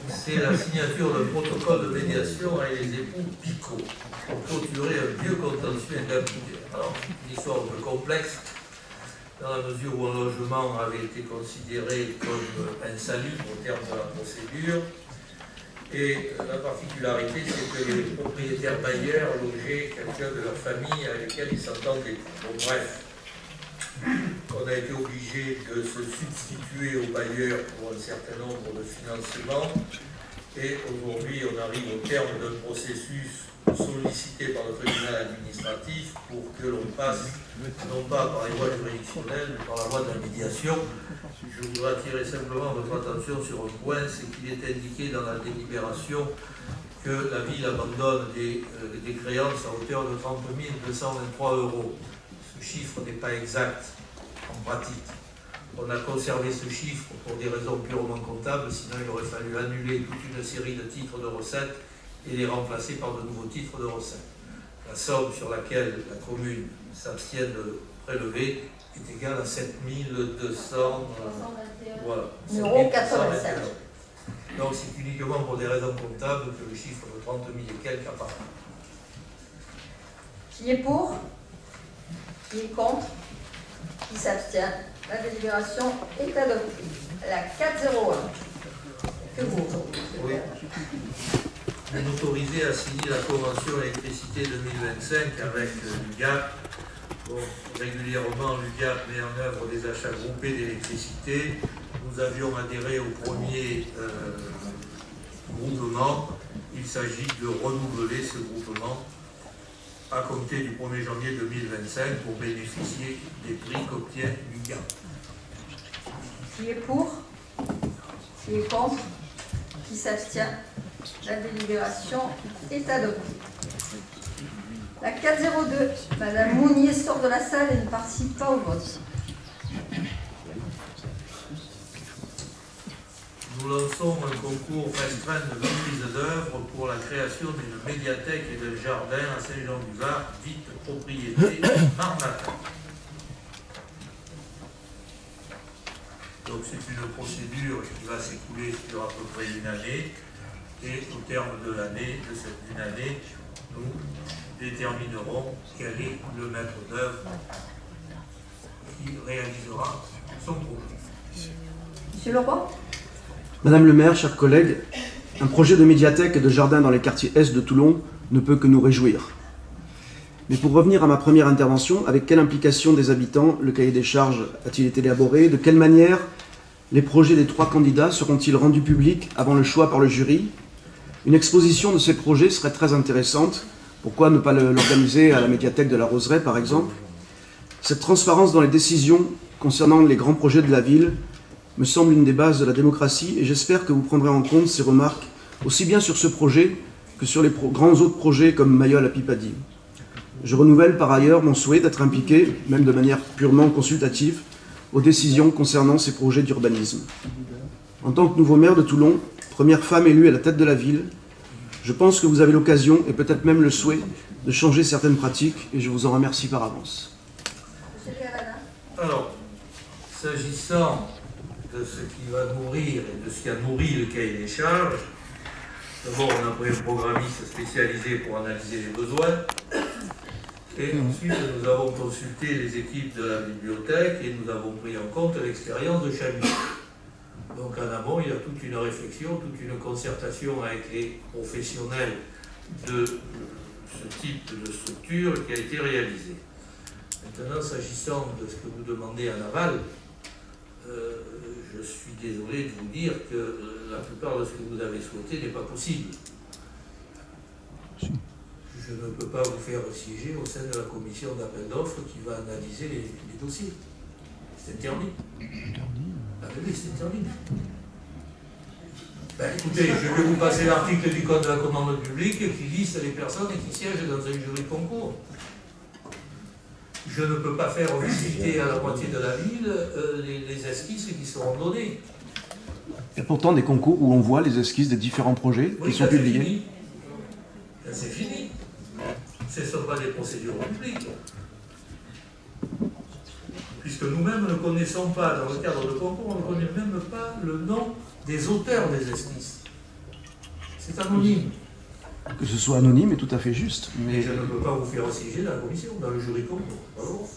C'est la signature d'un protocole de médiation avec les époux Picot pour clôturer un vieux contentieux intermédiaire. Alors, une histoire un peu complexe, dans la mesure où un logement avait été considéré comme insalubre au terme de la procédure. Et la particularité, c'est que les propriétaires bailleurs logeaient quelqu'un de leur famille avec lequel ils s'entendaient. Bon, bref, on a été obligé de se substituer aux bailleurs pour un certain nombre de financements. Et aujourd'hui, on arrive au terme d'un processus sollicité par le tribunal administratif pour que l'on passe, non pas par les voies juridictionnelles, mais par la voie de la médiation. Je voudrais attirer simplement votre attention sur un point, c'est qu'il est indiqué dans la délibération que la ville abandonne des créances à hauteur de 30 223 €. Ce chiffre n'est pas exact en pratique. On a conservé ce chiffre pour des raisons purement comptables, sinon il aurait fallu annuler toute une série de titres de recettes et les remplacer par de nouveaux titres de recettes. La somme sur laquelle la commune s'abstient de prélever est égale à 7 200 voilà, €. Donc c'est uniquement pour des raisons comptables que le chiffre de 30 000 et quelques apparaît. Qui est pour? Qui est contre? Qui s'abstient? La délibération est adoptée. La 401. Que vous oui. Vous m'autorisez à signer la convention électricité 2025 avec l'UGAP. Bon, régulièrement, l'UGAP met en œuvre des achats groupés d'électricité. Nous avions adhéré au premier groupement. Il s'agit de renouveler ce groupement à compter du 1er janvier 2025 pour bénéficier des prix qu'obtient l'UGA. Qui est pour? Qui est contre? Qui s'abstient? La délibération est adoptée. La 402, Madame Mounier sort de la salle et ne participe pas au vote. Nous lançons un concours restreint de maîtrise d'œuvre pour la création d'une médiathèque et d'un jardin à Saint-Jean-du-Var, dite propriété Marmatin. Donc c'est une procédure qui va s'écouler sur à peu près une année, et au terme de l'année, de cette une année, nous déterminerons quel est le maître d'œuvre qui réalisera son projet. Monsieur Leroy? Madame le maire, chers collègues, un projet de médiathèque et de jardin dans les quartiers Est de Toulon ne peut que nous réjouir. Mais pour revenir à ma première intervention, avec quelle implication des habitants le cahier des charges a-t-il été élaboré? De quelle manière les projets des 3 candidats seront-ils rendus publics avant le choix par le jury? Une exposition de ces projets serait très intéressante. Pourquoi ne pas l'organiser à la médiathèque de la Roseraie, par exemple? Cette transparence dans les décisions concernant les grands projets de la ville me semble une des bases de la démocratie, et j'espère que vous prendrez en compte ces remarques aussi bien sur ce projet que sur les grands autres projets comme Mayol à Pipadi. Je renouvelle par ailleurs mon souhait d'être impliqué, même de manière purement consultative, aux décisions concernant ces projets d'urbanisme. En tant que nouveau maire de Toulon, première femme élue à la tête de la ville, je pense que vous avez l'occasion et peut-être même le souhait de changer certaines pratiques, et je vous en remercie par avance. Alors, s'agissant de ce qui va nourrir et de ce qui a nourri le cahier des charges, d'abord on a pris un programmiste spécialisé pour analyser les besoins, et ensuite nous avons consulté les équipes de la bibliothèque et nous avons pris en compte l'expérience de Chalut. Donc en amont, il y a toute une réflexion, toute une concertation avec les professionnels de ce type de structure qui a été réalisée. Maintenant, s'agissant de ce que vous demandez en aval, je suis désolé de vous dire que la plupart de ce que vous avez souhaité n'est pas possible. Je ne peux pas vous faire siéger au sein de la commission d'appel d'offres qui va analyser les dossiers. C'est interdit. Ah oui, c'est interdit. Ben, écoutez, je vais vous passer l'article du Code de la commande publique qui liste les personnes qui siègent dans un jury de concours. Je ne peux pas faire visiter à la moitié de la ville les esquisses qui seront données. Il y a pourtant des concours où on voit les esquisses des différents projets qui sont publiés. C'est fini. Ce ne sont pas des procédures publiques. Puisque nous-mêmes ne connaissons pas, dans le cadre de concours, on ne connaît même pas le nom des auteurs des esquisses. C'est anonyme. Que ce soit anonyme est tout à fait juste. Mais je ne peux pas vous faire siéger dans la commission, dans le jury concours. Alors,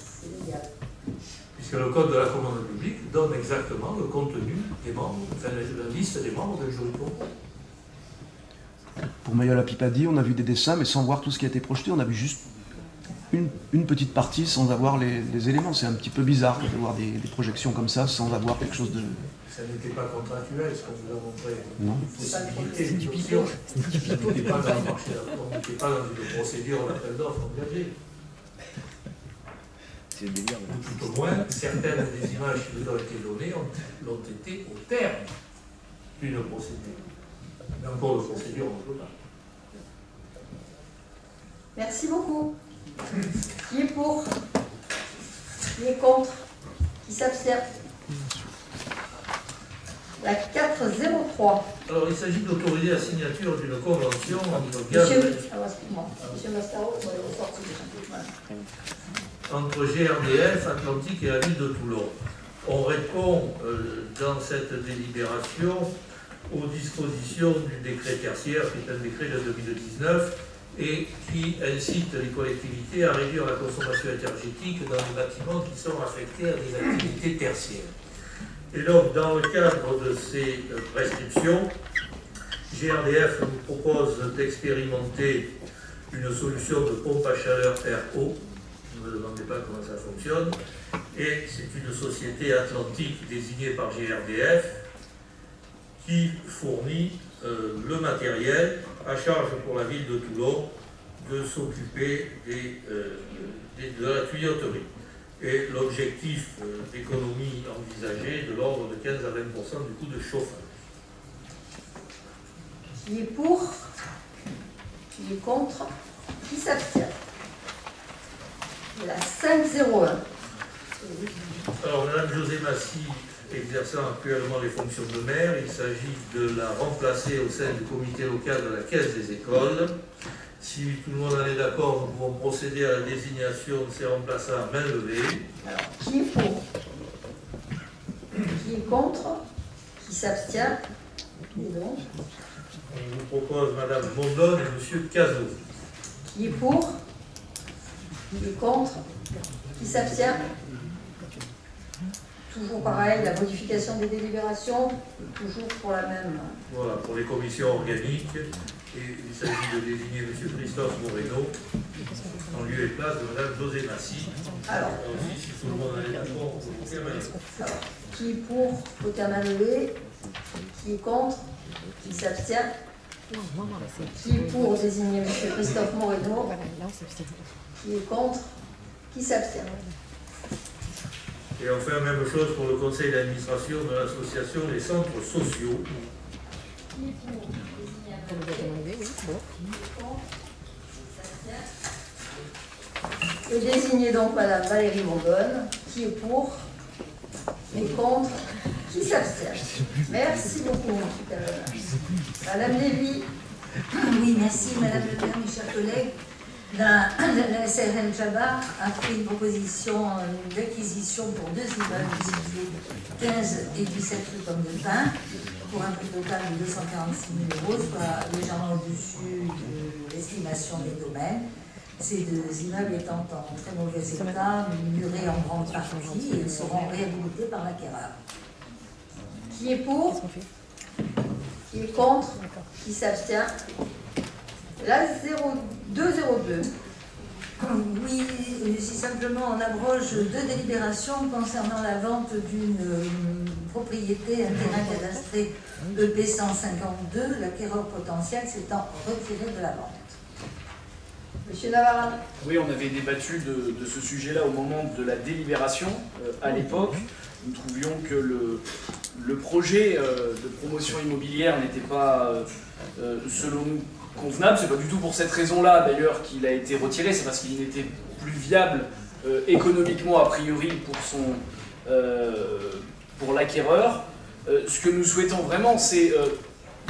puisque le Code de la commande publique donne exactement le contenu des membres, enfin la liste des membres du jury concours. Pour Mayol à Pipadi, on a vu des dessins, mais sans voir tout ce qui a été projeté. On a vu juste une petite partie sans avoir les éléments. C'est un petit peu bizarre de voir des projections comme ça sans avoir quelque chose de... Ça n'était pas contractuel, ce qu'on vous a montré. Non. C'est du pipeau. On n'était pas dans le marché, on n'était pas dans une procédure d'appel d'offres engagée. C'est le délire. Ou tout au moins, certaines des images qui vous ont été données l'ont été au terme d'une procédure. Mais encore de procédure, on ne peut pas. Merci beaucoup. Qui est pour? Qui est contre? Qui s'abstient? La 403. Alors, il s'agit d'autoriser la signature d'une convention entre GRDF, Atlantique et la ville de Toulon. On répond dans cette délibération aux dispositions du décret tertiaire, qui est un décret de 2019, et qui incite les collectivités à réduire la consommation énergétique dans les bâtiments qui sont affectés à des activités tertiaires. Et donc, dans le cadre de ces prescriptions, GRDF nous propose d'expérimenter une solution de pompe à chaleur air-eau. Ne me demandez pas comment ça fonctionne. Et c'est une société atlantique désignée par GRDF qui fournit le matériel à charge pour la ville de Toulon de s'occuper de la tuyauterie. Et l'objectif d'économie envisagé de l'ordre de 15 à 20% du coût de chauffage. Qui est pour? Qui est contre? Qui s'abstient? La 501. Alors, Mme José Massy, exerçant actuellement les fonctions de maire, il s'agit de la remplacer au sein du comité local de la Caisse des écoles. Si tout le monde en est d'accord, nous pouvons procéder à la désignation de ces remplaçants à main levée. Alors, qui est pour? Qui est contre? Qui s'abstient? Et donc, On vous propose Mme Mondonne et M. Cazot. qui est pour? Qui est contre? Qui s'abstient? Toujours pareil, la modification des délibérations, toujours pour la même. Voilà, pour les commissions organiques. Et il s'agit de désigner M. Christophe Moreno en lieu et place de Mme José Massy. Alors, Aussi, si tout le monde en est d'accord, on peut voter à main levée. alors, qui est pour? Voter à main levée. Qui est contre? Qui s'abstient? Qui est pour désigner M. Christophe Moreno? Qui est contre? Qui s'abstient? Et enfin, même chose pour le conseil d'administration de l'association des centres sociaux. Qui est pour désigner à main levée? Qui est contre? Qui s'abstient? Et désigner donc Mme Valérie Mondonne. Qui est pour? Qui est contre? Qui s'abstient? Merci beaucoup, Madame Lévy. Oui, merci Madame le maire, mes chers collègues. La SRL Jabbar a fait une proposition d'acquisition pour 2 immeubles situés 15 et 17 rue Pomme de Pin pour un prix total de 246 000 €, soit légèrement au-dessus de l'estimation des domaines. Ces 2 immeubles étant en très mauvais état, murés en grande partie et seront réhabilités par l'acquéreur. Qui est pour? Qui est contre? Qui s'abstient? La 0202. Oui, si simplement on abroge 2 délibérations concernant la vente d'une propriété, un terrain cadastré EP 152, l'acquéreur potentiel s'étant retiré de la vente. Monsieur Navarra. Oui, on avait débattu de ce sujet-là au moment de la délibération. À l'époque, nous trouvions que le projet de promotion immobilière n'était pas, selon nous, convenable. C'est pas du tout pour cette raison-là, d'ailleurs, qu'il a été retiré. C'est parce qu'il n'était plus viable économiquement, a priori, pour l'acquéreur. Ce que nous souhaitons vraiment, c'est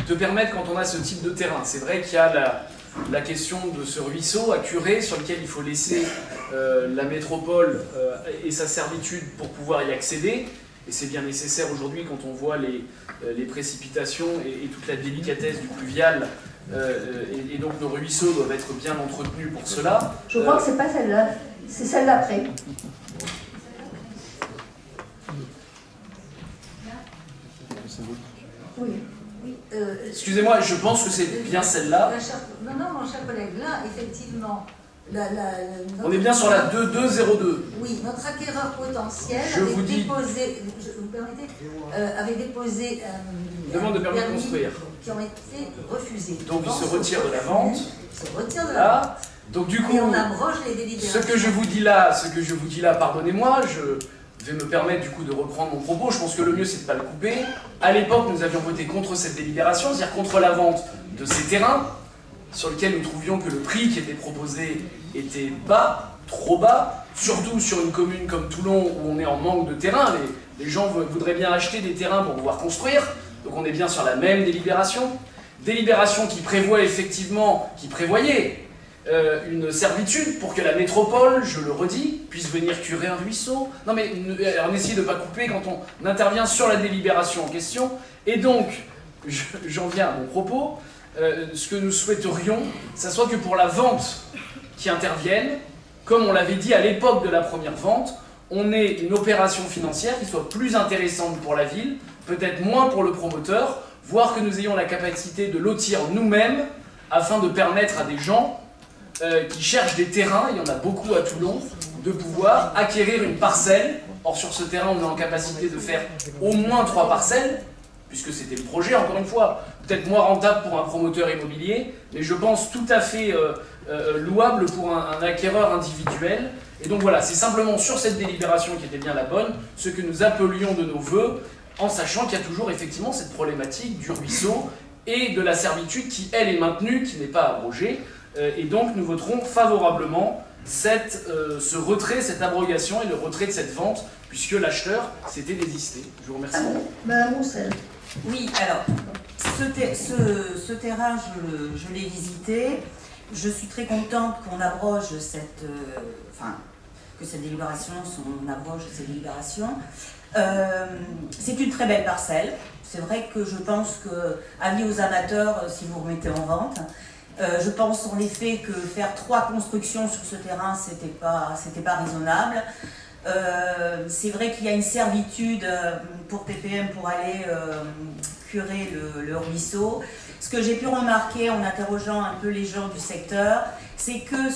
de permettre, quand on a ce type de terrain, c'est vrai qu'il y a la question de ce ruisseau à curer sur lequel il faut laisser la métropole et sa servitude pour pouvoir y accéder. Et c'est bien nécessaire aujourd'hui quand on voit les précipitations et toute la délicatesse du pluvial. Et donc nos ruisseaux doivent être bien entretenus pour cela. Je crois que c'est pas celle-là, c'est celle d'après. Oui. Excusez-moi, je pense que c'est bien celle-là. Non, mon cher collègue, là, effectivement, on est bien sur la 2202. Oui, notre acquéreur potentiel avait déposé demande de permis de construire qui ont été refusés. Donc il se retire de la vente. Il se retire de la vente. Donc du coup, et on abroge les délibérations. Ce que je vous dis là, pardonnez-moi, je vais me permettre du coup de reprendre mon propos. Je pense que le mieux c'est de ne pas le couper. À l'époque, nous avions voté contre cette délibération, c'est-à-dire contre la vente de ces terrains, sur lesquels nous trouvions que le prix qui était proposé était bas, trop bas, surtout sur une commune comme Toulon où on est en manque de terrain. Les gens voudraient bien acheter des terrains pour pouvoir construire, donc on est bien sur la même délibération. Délibération qui prévoyait une servitude pour que la métropole, je le redis, puisse venir curer un ruisseau. Non mais on essaye de ne pas couper quand on intervient sur la délibération en question. Et donc, j'en viens à mon propos, ce que nous souhaiterions, ça soit que pour la vente qui intervienne, comme on l'avait dit à l'époque de la première vente, on ait une opération financière qui soit plus intéressante pour la ville, peut-être moins pour le promoteur, voire que nous ayons la capacité de lotir nous-mêmes afin de permettre à des gens qui cherchent des terrains, il y en a beaucoup à Toulon, de pouvoir acquérir une parcelle. Or sur ce terrain, on est en capacité de faire au moins 3 parcelles, puisque c'était le projet, encore une fois, peut-être moins rentable pour un promoteur immobilier, mais je pense tout à fait louable pour un acquéreur individuel. Et donc voilà, c'est simplement sur cette délibération qui était bien la bonne, ce que nous appelions de nos voeux, en sachant qu'il y a toujours effectivement cette problématique du ruisseau et de la servitude qui, elle, est maintenue, qui n'est pas abrogée. Et donc nous voterons favorablement ce retrait, cette abrogation et le retrait de cette vente, puisque l'acheteur s'était désisté. Je vous remercie. Madame Roussel. Oui, alors, ce terrain, je l'ai visité. Je suis très contente qu'on abroge que cette délibération, on abroge cette délibération. C'est une très belle parcelle. C'est vrai que je pense que, avis aux amateurs, si vous remettez en vente, je pense en effet que faire 3 constructions sur ce terrain, c'était pas raisonnable. C'est vrai qu'il y a une servitude pour TPM pour aller curer le ruisseau. Ce que j'ai pu remarquer en interrogeant un peu les gens du secteur, c'est que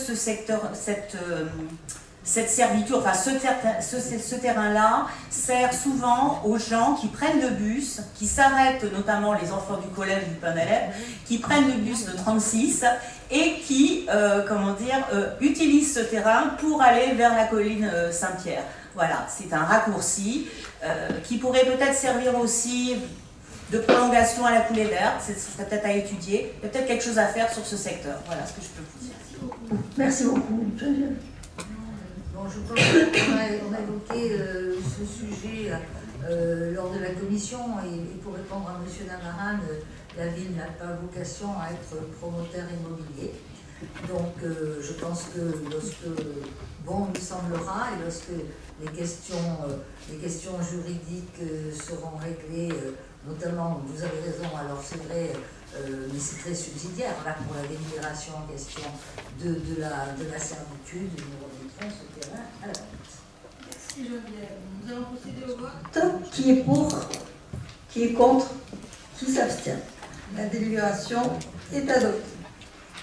cette servitude, enfin ce terrain-là sert souvent aux gens qui prennent le bus, qui s'arrêtent, notamment les enfants du collège du Panelep, qui prennent le bus de 36 et qui, utilisent ce terrain pour aller vers la colline Saint-Pierre. Voilà, c'est un raccourci qui pourrait peut-être servir aussi de prolongation à la coulée verte, c'est peut-être à étudier. Il y a peut-être quelque chose à faire sur ce secteur. Voilà ce que je peux vous dire. Merci beaucoup. Bon, je pense qu'on a évoqué ce sujet lors de la commission et pour répondre à M. Namaran, la ville n'a pas vocation à être promoteur immobilier. Donc je pense que lorsque bon nous semblera et lorsque les questions juridiques seront réglées, notamment, vous avez raison, alors c'est vrai, mais c'est très subsidiaire, là pour la délibération en question de la servitude, nous remettrons ce terrain à la vente. Merci Geneviève. Nous allons procéder au vote. Qui est pour? Qui est contre? Qui s'abstient? La délibération est adoptée.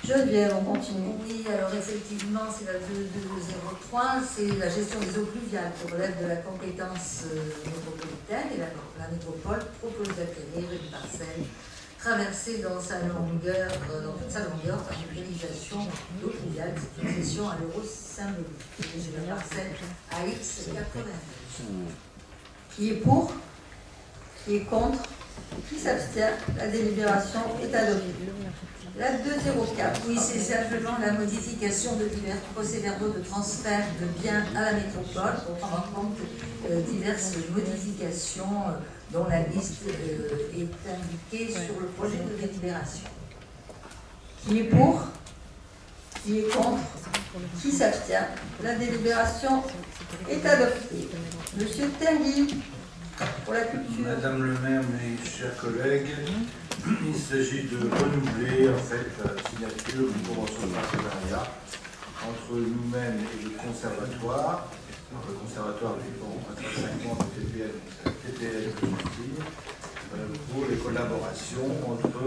Geneviève, on continue. Oui, alors effectivement, c'est la 2203, c'est la gestion des eaux pluviales qui relève de la compétence métropolitaine et la métropole propose d'acquérir une parcelle traversée dans toute sa longueur par une réalisation d'eau pluviale, c'est une cession à l'euro symbolique. C'est la parcelle AX 80. Qui est pour? Qui est contre? Qui s'abstient? La délibération est adoptée. La 204. Oui, c'est simplement la modification de divers procès-verbaux de transfert de biens à la métropole pour prendre en compte diverses modifications dont la liste est indiquée sur le projet de délibération. Qui est pour? Qui est contre? Qui s'abstient? La délibération est adoptée. Monsieur Tenguy, pour la culture. Madame le maire, mes chers collègues, il s'agit de renouveler en fait la signature d'une convention de partenariat entre nous-mêmes et le conservatoire. Le conservatoire dépend intrinsèquement de TPL pour les collaborations entre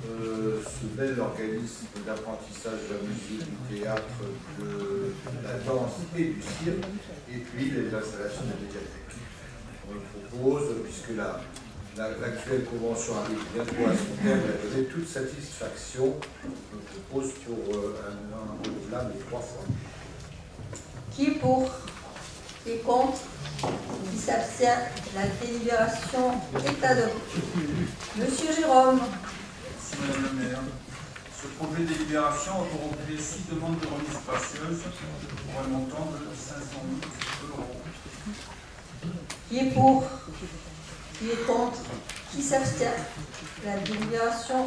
ce bel organisme d'apprentissage de la musique, du théâtre, de la danse et du cirque, et puis les installations de la médiathèque. On propose, puisque l'actuelle convention arrive bientôt à son terme, elle a donné toute satisfaction. On propose pour un renouvelable de 3 fois. Qui est pour? Qui est contre? Qui s'abstient? La délibération est adoptée. Monsieur Jérôme. Merci Madame le maire. Ce projet de délibération a pour objet 6 demandes de remise spacieuse pour un montant de 500 000 €. Qui est pour? Qui est contre? Qui s'abstient? La délibération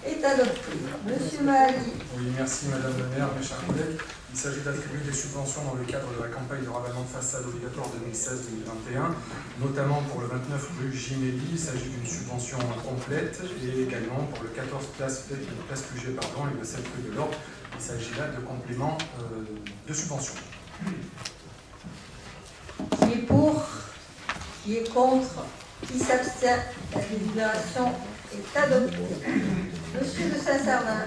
est adoptée. Monsieur Mahali. Oui, merci Madame le maire, mes chers collègues. Il s'agit d'attribuer des subventions dans le cadre de la campagne de ravalement de façade obligatoire 2016-2021, notamment pour le 29 rue Giméli. Il s'agit d'une subvention complète et également pour le 14 place Puget, et le 7 rue de l'Orbe. Il s'agit là de compléments de subvention. Qui est pour? Qui est contre? Qui s'abstient? La délibération est adoptée. Monsieur de Saint-Sernin.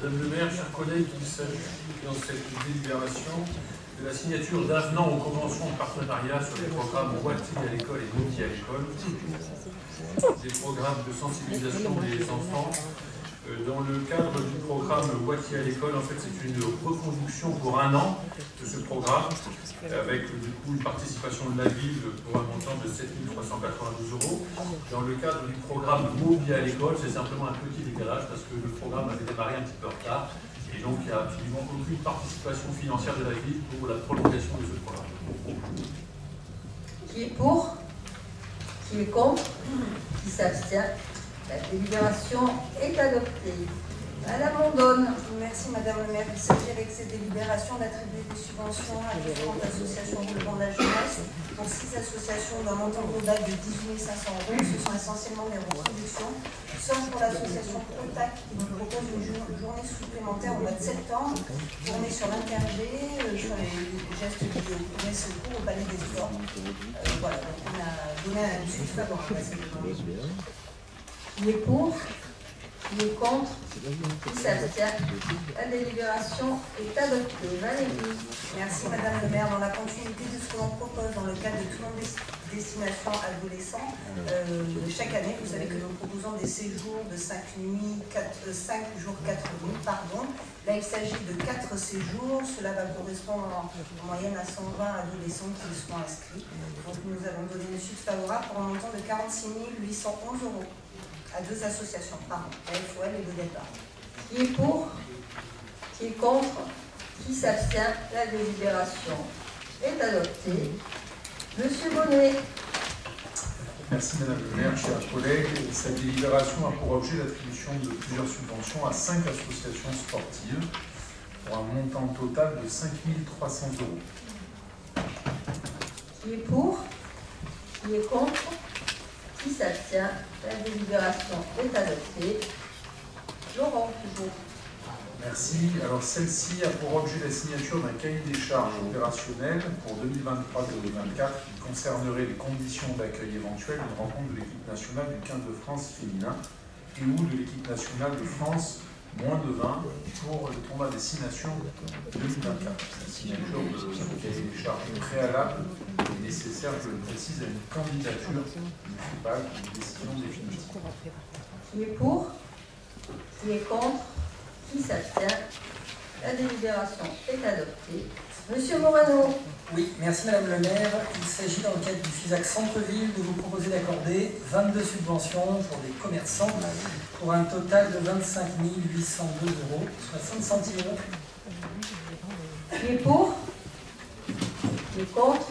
Madame le maire, chers collègues, il s'agit dans cette délibération de la signature d'avenants aux conventions de partenariat sur les programmes Wattie à l'école et Nauti à l'école, des programmes de sensibilisation des enfants Dans le cadre du programme Boîtier à l'école, en fait, c'est une reconduction pour 1 an de ce programme, avec du coup une participation de la ville pour un montant de 7 392 €. Dans le cadre du programme Mobilier à l'école, c'est simplement un petit décalage parce que le programme avait démarré un petit peu en retard. Et donc, il n'y a absolument aucune participation financière de la ville pour la prolongation de ce programme. Qui est pour? Qui est contre? Qui s'abstient? La délibération est adoptée. Madame Mondonne. Merci Madame le maire. Il s'agit avec cette délibération d'attribuer des subventions à différentes associations relevant de la jeunesse pour 6 associations d'un montant global de 18 500 €. Ce sont essentiellement des reproductions, sauf pour l'association Protac qui nous propose une journée supplémentaire au mois de septembre, tournée sur l'Intergé, sur les gestes vidéo, premier secours au Palais des Sports. Voilà, donc on a donné un suite favorable à cette demande. Qui est pour? Qui est contre? Qui s'abstient? La délibération est adoptée. Valérie. Merci Madame le maire. Dans la continuité de ce que l'on propose dans le cadre de tout le destination adolescents, chaque année, vous savez que nous proposons des séjours de 5 jours, 4 nuits, pardon. Là, il s'agit de 4 séjours. Cela va correspondre en moyenne à 120 adolescents qui y seront inscrits. Donc, nous avons donné une suite favorable pour un montant de 46 811 € à 2 associations, pardon, la FOL et le départ. Qui est pour? Qui est contre? Qui s'abstient? La délibération est adoptée. Monsieur Bonnet. Merci Madame le maire, chers collègues. Cette délibération a pour objet l'attribution de plusieurs subventions à 5 associations sportives pour un montant total de 5 300 €. Qui est pour? Qui est contre? Qui s'abstient? La délibération est adoptée. Laurent, toujours. Merci. Alors celle-ci a pour objet la signature d'un cahier des charges opérationnel pour 2023-2024 qui concernerait les conditions d'accueil éventuelles d'une rencontre de l'équipe nationale du 15 de France féminin et ou de l'équipe nationale de France moins de 20 pour le tournoi Destination 2024. La signature de ce cahier des charges préalable est nécessaire, je le précise, à une candidature municipale, une décision définitive. Qui est pour? Qui est contre? Qui s'abstient? La délibération est adoptée. Monsieur Morano. Oui, merci Madame le maire. Il s'agit dans le cadre du FISAC Centre-Ville de vous proposer d'accorder 22 subventions pour des commerçants pour un total de 25 802 €, soit 60 centimes. Qui est pour? Qui est contre?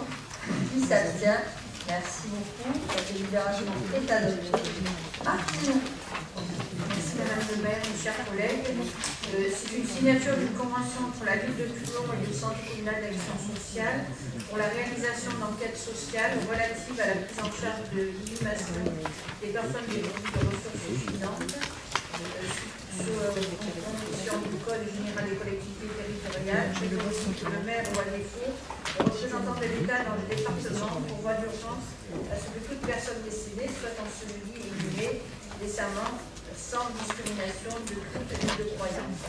Qui s'abstient? Merci beaucoup. La délibération est adoptée. Martine. Merci Madame le maire, mes chers collègues. C'est une signature d'une convention entre la ville de Toulon et le Centre communal d'action sociale pour la réalisation d'enquêtes sociales relatives à la prise en charge de l'inhumation des personnes dépourvues de ressources finances sous condition du Code général des collectivités territoriales. Je demande que le maire ou à défaut, le représentant de l'État dans le département pourvoie d'urgence à ce que toute personne décédée soit ensevelie et inhumée décemment sans discrimination de culte et de croyance.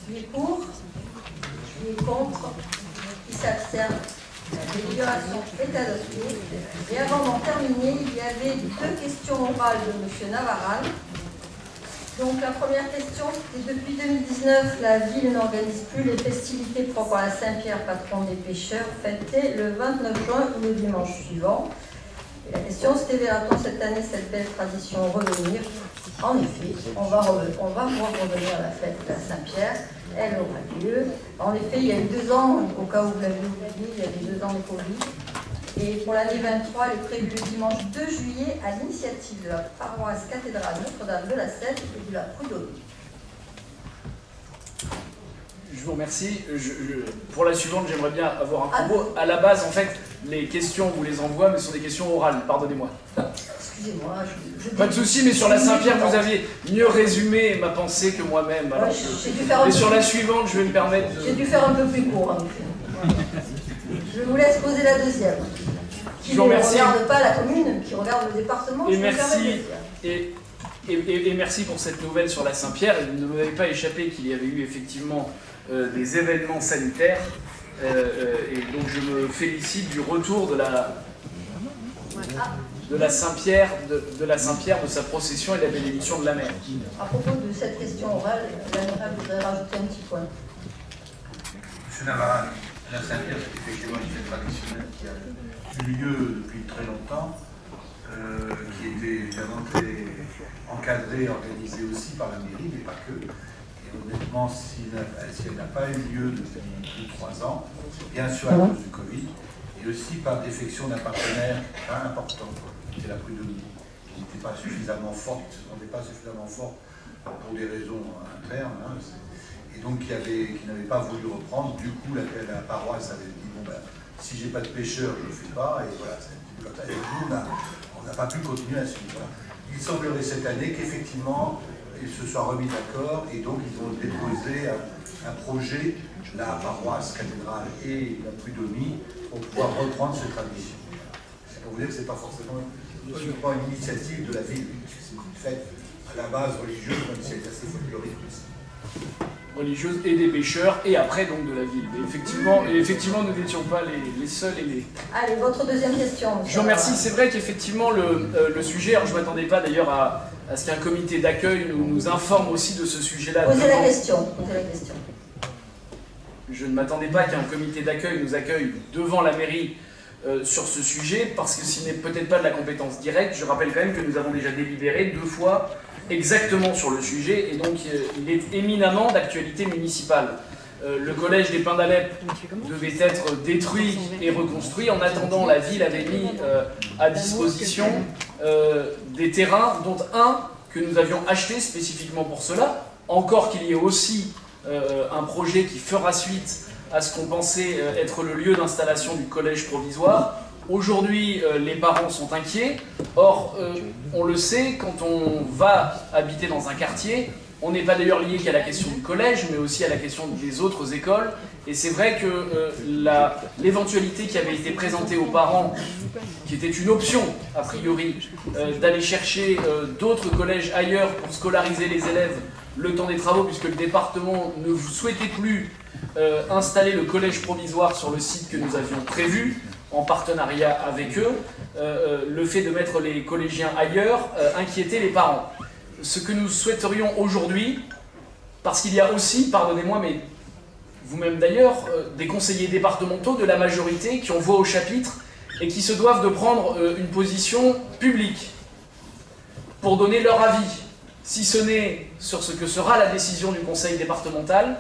Qui est pour? Qui est contre? Qui s'abstient? La délibération est adoptée. Et avant d'en terminer, il y avait 2 questions orales de M. Navaral. Donc la première question, c'était depuis 2019, la ville n'organise plus les festivités propres à la Saint-Pierre, patron des pêcheurs, fêtées le 29 juin ou le dimanche suivant. Et la question, c'était verra-t-on cette année cette belle tradition revenir? En effet, on va pouvoir revenir à la fête de la Saint-Pierre. Elle aura lieu. En effet, il y a eu 2 ans, au cas où vous l'avez oublié, il y a eu 2 ans de Covid. Et pour l'année 23, elle est prévue le dimanche 2 juillet à l'initiative de la paroisse cathédrale Notre-Dame de la Sète et de la Prud'homme. Je vous remercie. Pour la suivante, j'aimerais bien avoir un propos. À la base, en fait, les questions, on vous les envoie, mais ce sont des questions orales. Pardonnez-moi. Excusez-moi. Pas de souci, mais sur la Saint-Pierre, vous aviez mieux résumé ma pensée que moi-même. Mais sur la suivante, je vais me permettre de... J'ai dû faire un peu plus court, en effet. Je vous laisse poser la deuxième. Qui ne regarde pas la commune, qui regarde le département. Et merci. Et merci pour cette nouvelle sur la Saint-Pierre. Il ne m'avait pas échappé qu'il y avait eu effectivement des événements sanitaires. Et donc je me félicite du retour de la... de la Saint-Pierre, de sa procession et de la bénédiction de la mer. À propos de cette question orale, l'amiral voudrait rajouter un petit point. Monsieur Navarra, la Saint-Pierre, c'est effectivement une fête traditionnelle qui a eu lieu depuis très longtemps, qui était évidemment très encadrée, organisée aussi par la mairie, mais pas que. Et honnêtement, si elle n'a pas eu lieu depuis plus de 3 ans, bien sûr à cause du Covid, et aussi par défection d'un partenaire très important, qui était la Prud'homie, qui n'était pas suffisamment forte, on n'est pas suffisamment fort pour des raisons internes, hein, et donc qui n'avait pas voulu reprendre. Du coup, la paroisse avait dit, bon ben, si j'ai pas de pêcheurs, je ne le fais pas, et voilà, et nous, on n'a pas pu continuer à suivre. Voilà. Il semblerait cette année qu'effectivement, ils se soient remis d'accord, et donc ils ont déposé un projet, la paroisse cathédrale et la Prud'homie, pour pouvoir reprendre cette tradition. C'est pour vous dire que ce n'est pas forcément une initiative de la ville, c'est une fête à la base religieuse, même si elle est assez folklorique aussi. Religieuse et des pêcheurs, et après donc de la ville. Mais effectivement nous n'étions pas les seuls et les... Allez, votre deuxième question. Je vous remercie. C'est vrai qu'effectivement le sujet, alors je ne m'attendais pas d'ailleurs à ce qu'un comité d'accueil nous informe aussi de ce sujet-là. Posez la question. Je ne m'attendais pas qu'un comité d'accueil nous accueille devant la mairie sur ce sujet, parce que ce n'est peut-être pas de la compétence directe. Je rappelle quand même que nous avons déjà délibéré 2 fois exactement sur le sujet, et donc il est éminemment d'actualité municipale. Le collège des Pins d'Alep devait être détruit et reconstruit. En attendant, la ville avait mis à disposition des terrains, dont un que nous avions acheté spécifiquement pour cela, encore qu'il y ait aussi un projet qui fera suite à ce qu'on pensait être le lieu d'installation du collège provisoire. Aujourd'hui, les parents sont inquiets. Or, on le sait, quand on va habiter dans un quartier, on n'est pas d'ailleurs lié qu'à la question du collège, mais aussi à la question des autres écoles. Et c'est vrai que l'éventualité qui avait été présentée aux parents, qui était une option, a priori, d'aller chercher d'autres collèges ailleurs pour scolariser les élèves le temps des travaux, puisque le département ne souhaitait plus installer le collège provisoire sur le site que nous avions prévu, en partenariat avec eux, le fait de mettre les collégiens ailleurs inquiétait les parents. Ce que nous souhaiterions aujourd'hui, parce qu'il y a aussi, pardonnez-moi, mais vous-même d'ailleurs, des conseillers départementaux de la majorité qui ont voix au chapitre et qui se doivent de prendre une position publique pour donner leur avis, si ce n'est sur ce que sera la décision du conseil départemental,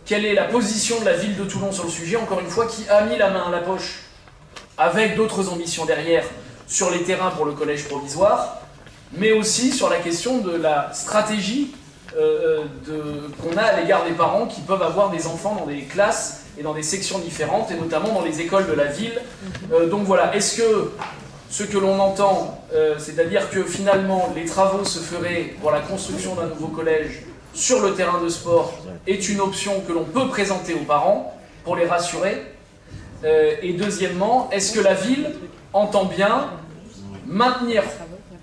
quelle est la position de la ville de Toulon sur le sujet, encore une fois, qui a mis la main à la poche avec d'autres ambitions derrière sur les terrains pour le collège provisoire, mais aussi sur la question de la stratégie qu'on a à l'égard des parents qui peuvent avoir des enfants dans des classes et dans des sections différentes, et notamment dans les écoles de la ville. Donc voilà, est-ce que ce que l'on entend, c'est-à-dire que finalement les travaux se feraient pour la construction d'un nouveau collège sur le terrain de sport, est une option que l'on peut présenter aux parents pour les rassurer? Et deuxièmement, est-ce que la ville entend bien maintenir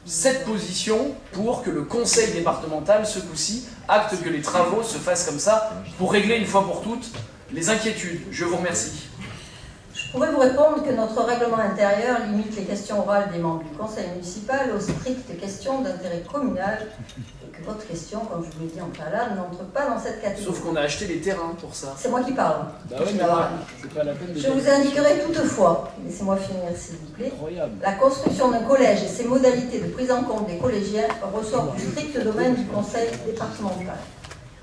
cette position pour que le conseil départemental, ce coup-ci, acte que les travaux se fassent comme ça, pour régler une fois pour toutes les inquiétudes? Je vous remercie. Je pourrais vous répondre que notre règlement intérieur limite les questions orales des membres du conseil municipal aux strictes questions d'intérêt communal, et que votre question, comme je vous l'ai dit en préalable, n'entre pas dans cette catégorie. Sauf qu'on a acheté des terrains pour ça. C'est moi qui parle. Bah oui, mais c'est pas la peine de... Je vous indiquerai toutefois, laissez-moi finir s'il vous plaît, la construction d'un collège et ses modalités de prise en compte des collégiens ressortent du strict domaine du conseil départemental.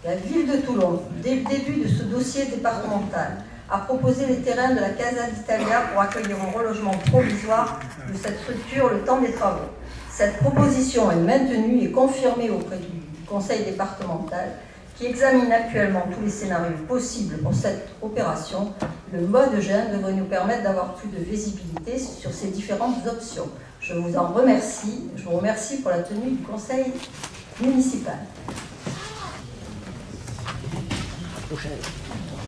La ville de Toulon, dès le début de ce dossier départemental, a proposé les terrains de la Casa d'Italia pour accueillir un relogement provisoire de cette structure le temps des travaux. Cette proposition est maintenue et confirmée auprès du conseil départemental qui examine actuellement tous les scénarios possibles pour cette opération. Le mode jeune devrait nous permettre d'avoir plus de visibilité sur ces différentes options. Je vous en remercie. Je vous remercie pour la tenue du conseil municipal.